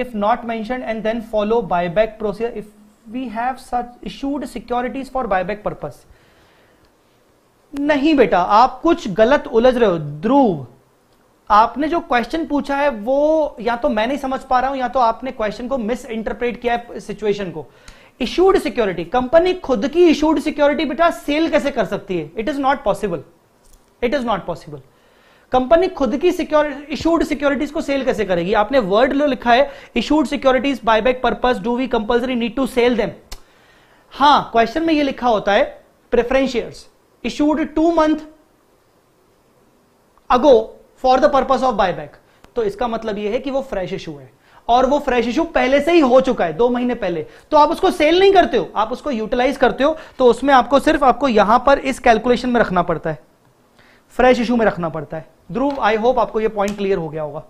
if not mentioned and then follow buyback procedure if we have such issued securities for buyback purpose. नहीं बेटा, आप कुछ गलत उलझ रहे हो. ध्रुव, आपने जो क्वेश्चन पूछा है वो या तो मैं नहीं समझ पा रहा हूं या तो आपने क्वेश्चन को मिस इंटरप्रेट किया है सिचुएशन को. इशूड सिक्योरिटी, कंपनी खुद की इशूड सिक्योरिटी बेटा सेल कैसे कर सकती है? It is not possible. It is not possible. Company खुद की इशूड सिक्योरिटीज को सेल कैसे करेगी? आपने वर्ड लो लिखा है issued securities buyback purpose, do we compulsory need to sell them? हां, क्वेश्चन में ये लिखा होता है preference shares issued 2 months ago for the purpose of buyback. तो इसका मतलब यह है कि वो फ्रेश इशू है और वो फ्रेश इशू पहले से ही हो चुका है 2 महीने पहले. तो आप उसको सेल नहीं करते हो, आप उसको यूटिलाइज करते हो. तो उसमें आपको सिर्फ आपको यहां पर इस कैलकुलेशन में रखना पड़ता है, फ्रेश इशू में रखना पड़ता है. ध्रुव, आई होप आपको यह पॉइंट क्लियर हो गया होगा.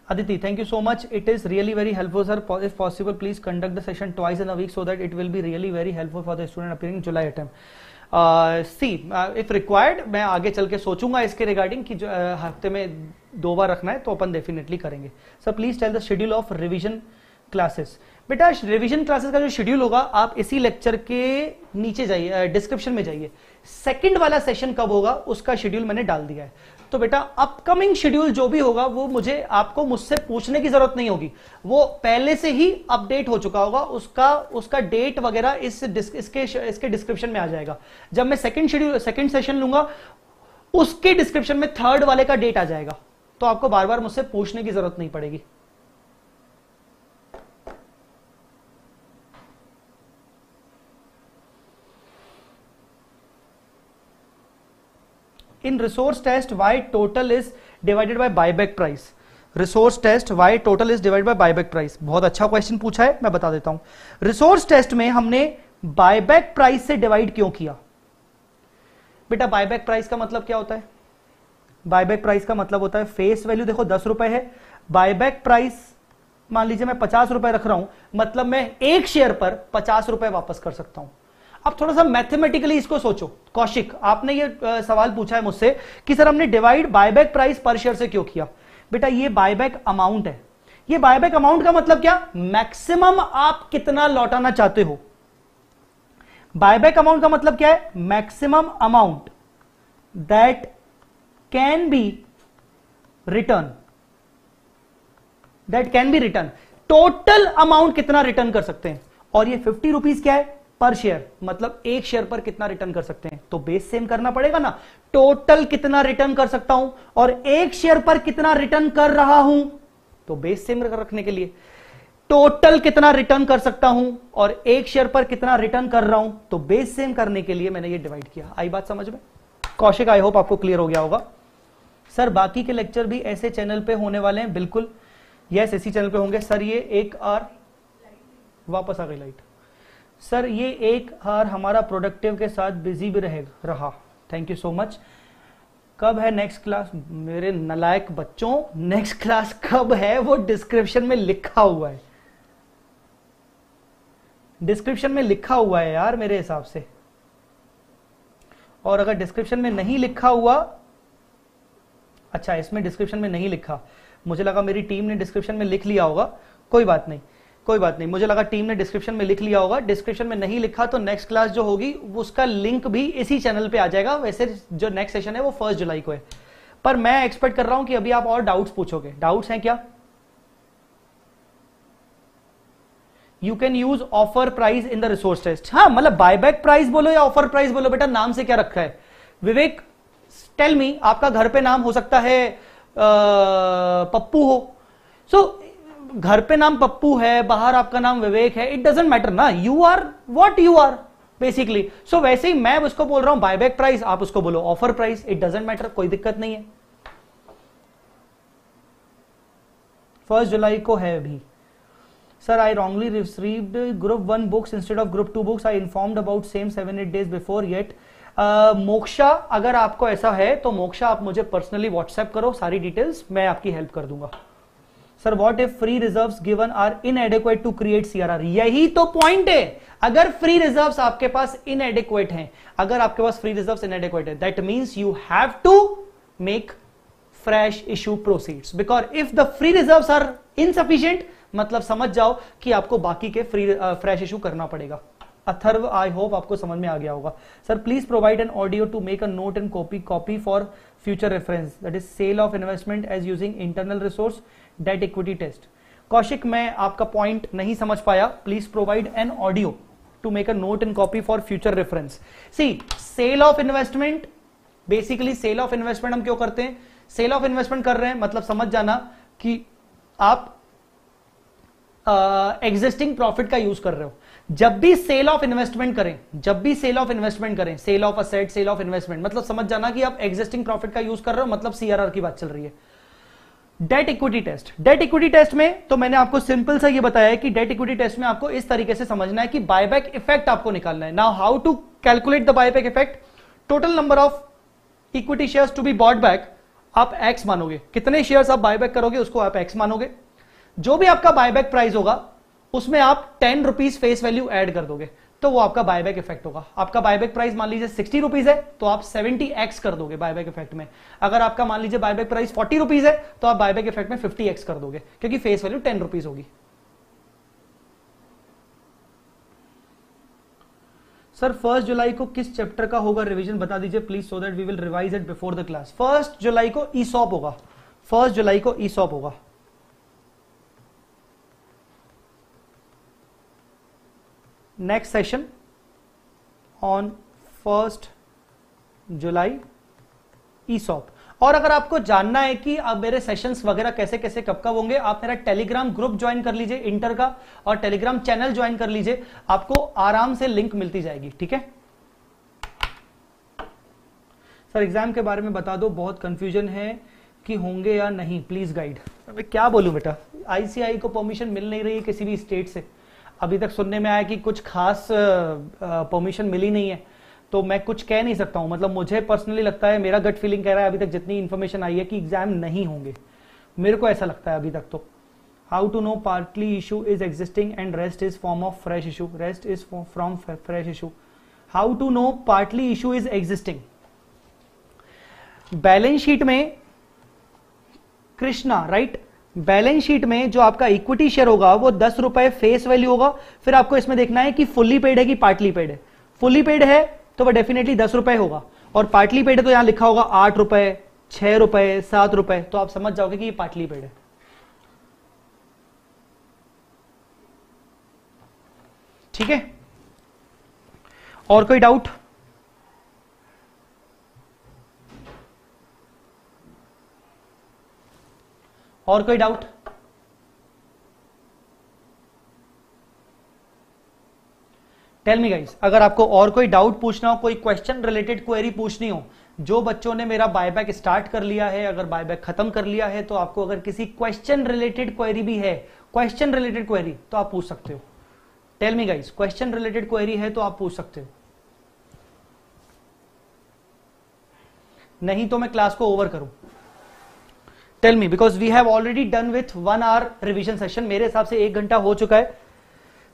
Aditi, thank you so much. It is really very helpful, sir. If possible, please conduct the session twice in a week so that it will be really very helpful for the student appearing in July attempt. See, if required, मैं आगे चल के सोचूंगा इसके regarding कि हफ्ते में 2 बार रखना है तो अपन डेफिनेटली करेंगे. Sir please tell the schedule of revision classes. बेटा रिवीजन क्लासेस का जो शेड्यूल होगा आप इसी लेक्चर के नीचे जाइए, डिस्क्रिप्शन में जाइए. सेकंड वाला सेशन कब होगा उसका शेड्यूल मैंने डाल दिया है. तो बेटा अपकमिंग शेड्यूल जो भी होगा वो आपको मुझसे पूछने की जरूरत नहीं होगी, वो पहले से ही अपडेट हो चुका होगा. उसका डेट वगैरह इसके डिस्क्रिप्शन में आ जाएगा. जब मैं सेकंड सेशन लूंगा उसके डिस्क्रिप्शन में थर्ड वाले का डेट आ जाएगा. तो आपको बार बार मुझसे पूछने की जरूरत नहीं पड़ेगी. In resource test, why total is divided by buyback price? Resource test, why total is divided by buyback price? बहुत अच्छा क्वेश्चन पूछा है, मैं बता देता हूं. रिसोर्स टेस्ट में हमने बायबैक प्राइस से डिवाइड क्यों किया? बेटा बायबैक प्राइस का मतलब क्या होता है? बायबैक प्राइस का मतलब होता है फेस वैल्यू देखो 10 रुपए है, बायबैक प्राइस मान लीजिए मैं 50 रुपए रख रहा हूं, मतलब मैं एक शेयर पर 50 रुपए वापस कर सकता हूं. अब थोड़ा सा मैथमेटिकली इसको सोचो. कौशिक, आपने ये सवाल पूछा है मुझसे कि सर हमने डिवाइड बायबैक प्राइस पर शेयर से क्यों किया? बेटा ये बायबैक अमाउंट है. ये बायबैक अमाउंट का मतलब क्या? मैक्सिमम आप कितना लौटाना चाहते हो. बायबैक अमाउंट का मतलब क्या है? Maximum amount that can be return. Total amount कितना रिटर्न कर सकते हैं. और ये 50 रुपीज क्या है? पर शेयर, मतलब एक शेयर पर कितना रिटर्न कर सकते हैं. तो बेस सेम करना पड़ेगा ना. टोटल कितना रिटर्न कर सकता हूं और एक शेयर पर कितना रिटर्न कर रहा हूं. तो बेस सेम रखने के लिए टोटल कितना रिटर्न कर सकता हूं और एक शेयर पर कितना रिटर्न कर रहा हूं, तो बेस सेम करने के लिए मैंने ये डिवाइड किया. आई बात समझ में? कौशिक, आई होप आपको क्लियर हो गया होगा. सर बाकी के लेक्चर भी ऐसे चैनल पे होने वाले हैं? बिल्कुल यस, इसी चैनल पे होंगे. सर ये 1 आवर वापस आ गई लाइट. सर ये 1 आवर हमारा प्रोडक्टिव के साथ बिजी भी रहा. Thank you so much. कब है नेक्स्ट क्लास? मेरे नालायक बच्चों, नेक्स्ट क्लास कब है वो डिस्क्रिप्शन में लिखा हुआ है. डिस्क्रिप्शन में लिखा हुआ है यार मेरे हिसाब से. और अगर डिस्क्रिप्शन में नहीं लिखा हुआ, अच्छा इसमें डिस्क्रिप्शन में नहीं लिखा, मुझे लगा मेरी टीम ने डिस्क्रिप्शन में लिख लिया होगा. कोई बात नहीं, मुझे लगा टीम ने डिस्क्रिप्शन में लिख लिया होगा. डिस्क्रिप्शन में नहीं लिखा तो नेक्स्ट क्लास जो होगी उसका लिंक भी इसी चैनल पे आ जाएगा. वैसे जो नेक्स्ट सेशन है वो 1 जुलाई को है, पर मैं एक्सपेक्ट कर रहा हूं कि अभी आप और डाउट्स पूछोगे. डाउट्स हैं क्या? You can use offer price in the resource test. हाँ, मतलब बायबैक प्राइस बोलो या ऑफर प्राइस बोलो, बेटा नाम से क्या रखा है? विवेक टेल मी, आपका घर पे नाम हो सकता है पप्पू हो. सो घर पे नाम पप्पू है, बाहर आपका नाम विवेक है, इट डजंट मैटर ना. You are what you are basically. So वैसे ही मैं उसको बोल रहा हूं बायबैक प्राइस, आप उसको बोलो offer price, it doesn't matter, कोई दिक्कत नहीं है. 1 जुलाई को है अभी. Sir I wrongly received group 1 books instead of group 2 books. I informed about same 7-8 days before yet. Moksha, अगर आपको ऐसा है तो मोक्षा आप मुझे पर्सनली व्हाट्सएप करो सारी डिटेल्स, मैं आपकी हेल्प कर दूंगा. Sir what if free reserves given are inadequate to create CRR? यही तो पॉइंट है. अगर फ्री रिजर्व्स आपके पास इनएडिक्वेट हैं, that means you have to make fresh issue proceeds, because if the free reserves are insufficient, मतलब समझ जाओ कि आपको बाकी के फ्रेश इशू करना पड़ेगा। अथर्व, आई होप आपको समझ में आ गया होगा। Sir please provide an audio to make a note and copy for future reference, that is sale of investment as using internal resource, debt equity test. Kaushik, मैं आपका पॉइंट नहीं समझ पाया, please provide an audio to make a note and copy for future reference. See, sale of investment, basically sale of investment हम क्यों करते हैं? सेल ऑफ इन्वेस्टमेंट कर रहे हैं मतलब समझ जाना कि आप एग्जिस्टिंग प्रॉफिट का यूज कर रहे हो। जब भी सेल ऑफ इन्वेस्टमेंट करें, sale of asset, sale of investment, मतलब समझ जाना कि आप एग्जिस्टिंग प्रॉफिट का यूज कर रहे हो, मतलब सीआरआर की बात चल रही है। Debt equity test, debt equity test में तो मैंने आपको सिंपल सा ये बताया है कि डेट इक्विटी टेस्ट में आपको इस तरीके से समझना है कि बायबैक इफेक्ट आपको निकालना है। Now how to calculate the buyback effect? Total number of equity shares to be bought back आप एक्स मानोगे, कितने शेयर्स आप बायबैक करोगे उसको आप एक्स मानोगे। जो भी आपका बायबैक प्राइस होगा उसमें आप 10 रुपीज फेस वैल्यू ऐड कर दोगे, तो वो आपका बायबैक इफेक्ट होगा। आपका बायबैक प्राइस मान लीजिए 60 रुपीज है तो आप 70x कर दोगे बायबैक इफेक्ट में। अगर आपका मान लीजिए बायबैक प्राइस 40 रुपीज है तो आप बायबैक इफेक्ट में 50x कर दोगे, क्योंकि फेस वैल्यू 10 रुपीज होगी। सर 1 जुलाई को किस चैप्टर का होगा रिवीजन बता दीजिए please, so that we will revise it before the class. 1 जुलाई को ईसॉप होगा, 1 जुलाई को ईसॉप होगा। Next session on 1 July ESOP. और अगर आपको जानना है कि अब मेरे सेशंस वगैरह कैसे कैसे कब कब होंगे, आप मेरा टेलीग्राम ग्रुप ज्वाइन कर लीजिए इंटर का, और टेलीग्राम चैनल ज्वाइन कर लीजिए, आपको आराम से लिंक मिलती जाएगी, ठीक है। सर एग्जाम के बारे में बता दो, बहुत कंफ्यूजन है कि होंगे या नहीं, प्लीज गाइड। मैं क्या बोलूं बेटा, आईसीआई को परमिशन मिल नहीं रही है किसी भी स्टेट से। अभी तक सुनने में आया कि कुछ खास परमिशन मिली नहीं है, तो मैं कुछ कह नहीं सकता हूं। मतलब मुझे पर्सनली लगता है, मेरा गट फीलिंग कह रहा है अभी तक जितनी इंफॉर्मेशन आई है कि एग्जाम नहीं होंगे, मेरे को ऐसा लगता है अभी तक तो। How to know partly issue is existing and rest is form of fresh issue, rest is from fresh issue. How to know partly issue is existing? Balance sheet में कृष्णा, राइट, बैलेंस शीट में जो आपका equity share होगा वो 10 रुपए face value होगा। फिर आपको इसमें देखना है कि फुल्ली पेड है कि पार्टली पेड है। फुल्ली पेड है तो वह डेफिनेटली 10 रुपए होगा, और पार्टली पेड है तो यहां लिखा होगा 8 रुपए, 6 रुपए, 7 रुपए, तो आप समझ जाओगे कि ये पार्टली पेड है, ठीक है। और कोई डाउट? और कोई डाउट? टेल मी गाइस, अगर आपको और कोई डाउट पूछना हो, कोई क्वेश्चन रिलेटेड क्वेरी पूछनी हो, जो बच्चों ने मेरा बायबैक स्टार्ट कर लिया है, अगर बायबैक खत्म कर लिया है, तो आपको अगर किसी क्वेश्चन रिलेटेड क्वेरी भी है, क्वेश्चन रिलेटेड क्वेरी, तो आप पूछ सकते हो। Tell me guys, question related query है तो आप पूछ सकते हो, नहीं तो मैं क्लास को ओवर करूं। Tell me, because we have already done with 1 hour revision session. मेरे हिसाब से 1 घंटा हो चुका है।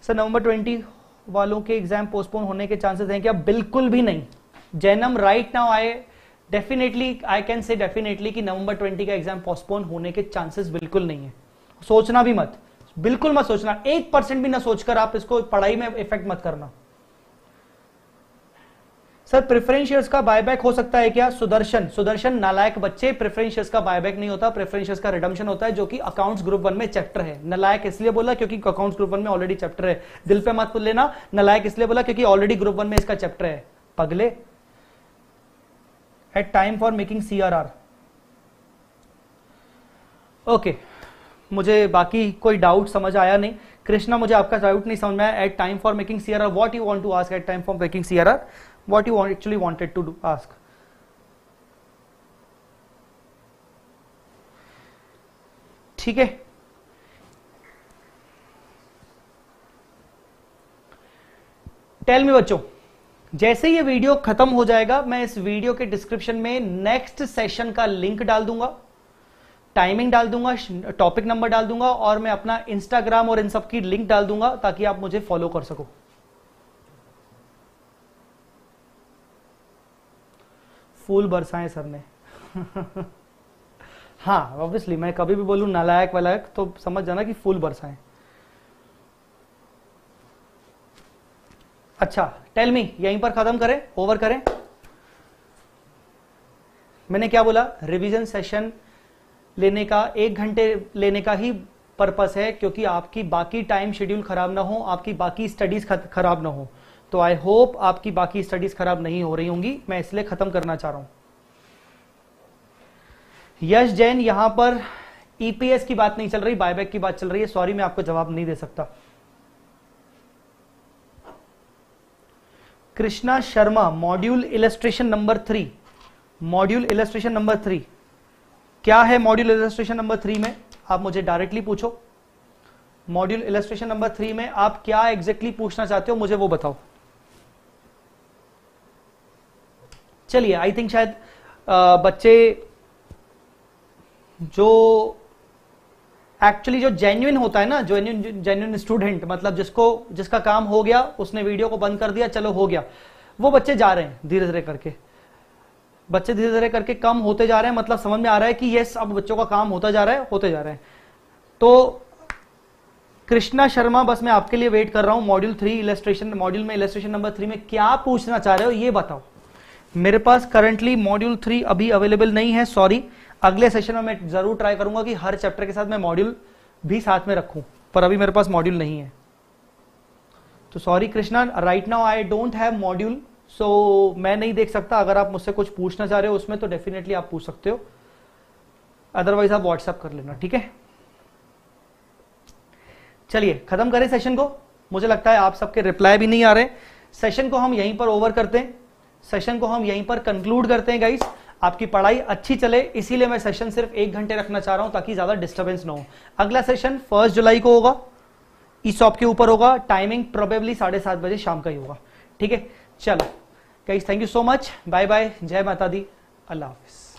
सर नवंबर 20 वालों के एग्जाम पोस्टपोन होने के चांसेस हैं क्या? बिल्कुल भी नहीं। Jainam, right now I can say definitely कि नवंबर 20 का एग्जाम पोस्टपोन होने के चांसेस बिल्कुल नहीं है। सोचना भी मत, बिल्कुल मत सोचना, 1% भी ना सोचकर आप इसको पढ़ाई में इफेक्ट मत करना। सर प्रेफरेंस शेयर्स का बायबैक हो सकता है क्या? सुदर्शन नालायक बच्चे, प्रेफरेंस शेयर्स का बायबैक नहीं होता, प्रेफरेंस शेयर्स का रिडम्पशन होता है, जो कि अकाउंट्स ग्रुप 1 में चैप्टर है। नालायक इसलिए बोला क्योंकि अकाउंट्स ग्रुप 1 में ऑलरेडी चैप्टर है। दिल पे मत लेना, नालायक इसलिए बोला क्योंकि ऑलरेडी ग्रुप 1 में इसका चैप्टर है। पगले, at time for making CRR। Okay, मुझे बाकी कोई डाउट समझ आया नहीं। कृष्णा, मुझे आपका डाउट नहीं समझ में आया। At time for making CRR, what you want to ask at time for making CRR? What you actually wanted to ask? ठीक है, टेल मी बच्चों, जैसे ये वीडियो खत्म हो जाएगा मैं इस वीडियो के डिस्क्रिप्शन में नेक्स्ट सेशन का लिंक डाल दूंगा, टाइमिंग डाल दूंगा, टॉपिक नंबर डाल दूंगा, और मैं अपना इंस्टाग्राम और इन सब की लिंक डाल दूंगा ताकि आप मुझे फॉलो कर सको। फूल बरसाएं सर ने हाँ ऑब्वियसली मैं कभी भी बोलूँ नालायक वालायक तो समझ जाना कि फूल बरसाएं। अच्छा टेल मी, यहीं पर खत्म करें, ओवर करें। मैंने क्या बोला, रिवीजन सेशन लेने का 1 घंटे लेने का ही पर्पस है, क्योंकि आपकी बाकी टाइम शेड्यूल खराब ना हो, आपकी बाकी स्टडीज खराब ना हो। तो आई होप आपकी बाकी स्टडीज खराब नहीं हो रही होंगी, मैं इसलिए खत्म करना चाह रहा हूं। यश जैन, यहां पर ईपीएस की बात नहीं चल रही, बायबैक की बात चल रही है। सॉरी मैं आपको जवाब नहीं दे सकता। Krishna Sharma, module illustration number 3, module illustration number 3 क्या है? मॉड्यूल इलस्ट्रेशन नंबर 3 में आप मुझे डायरेक्टली पूछो, मॉड्यूल इलस्ट्रेशन नंबर 3 में आप क्या एग्जैक्टली पूछना चाहते हो मुझे वो बताओ। चलिए आई थिंक शायद बच्चे जो एक्चुअली जो जेन्युइन होता है ना, जेन्युइन स्टूडेंट, मतलब जिसका काम हो गया, उसने वीडियो को बंद कर दिया, चलो हो गया, वो बच्चे जा रहे हैं धीरे धीरे करके, बच्चे धीरे धीरे करके कम होते जा रहे हैं। मतलब समझ में आ रहा है कि यस अब बच्चों का काम होता जा रहा है। तो कृष्णा शर्मा, बस मैं आपके लिए वेट कर रहा हूं। मॉड्यूल 3 इलस्ट्रेशन, मॉड्यूल में इलस्ट्रेशन नंबर 3 में क्या पूछना चाह रहे हो ये बताओ। मेरे पास करंटली मॉड्यूल 3 अभी अवेलेबल नहीं है, सॉरी। अगले सेशन में मैं जरूर ट्राई करूंगा कि हर चैप्टर के साथ मैं मॉड्यूल भी साथ में रखूं, पर अभी मेरे पास मॉड्यूल नहीं है। तो sorry Krishna, right now I don't have module, so मैं नहीं देख सकता। अगर आप मुझसे कुछ पूछना चाह रहे हो उसमें तो डेफिनेटली आप पूछ सकते हो, अदरवाइज आप व्हाट्सएप कर लेना, ठीक है। चलिए खत्म करें सेशन को, मुझे लगता है आप सबके रिप्लाई भी नहीं आ रहे। सेशन को हम यहीं पर ओवर करते हैं, सेशन को हम यहीं पर कंक्लूड करते हैं गाइस। आपकी पढ़ाई अच्छी चले, इसीलिए मैं सेशन सिर्फ 1 घंटे रखना चाह रहा हूं ताकि ज्यादा डिस्टर्बेंस ना हो। अगला सेशन 1 जुलाई को होगा, ईसॉप के ऊपर होगा, टाइमिंग प्रोबेबली 7:30 बजे शाम का ही होगा, ठीक है। चलो guys, thank you so much, bye bye, जय माता दी, अल्लाह हाफिज।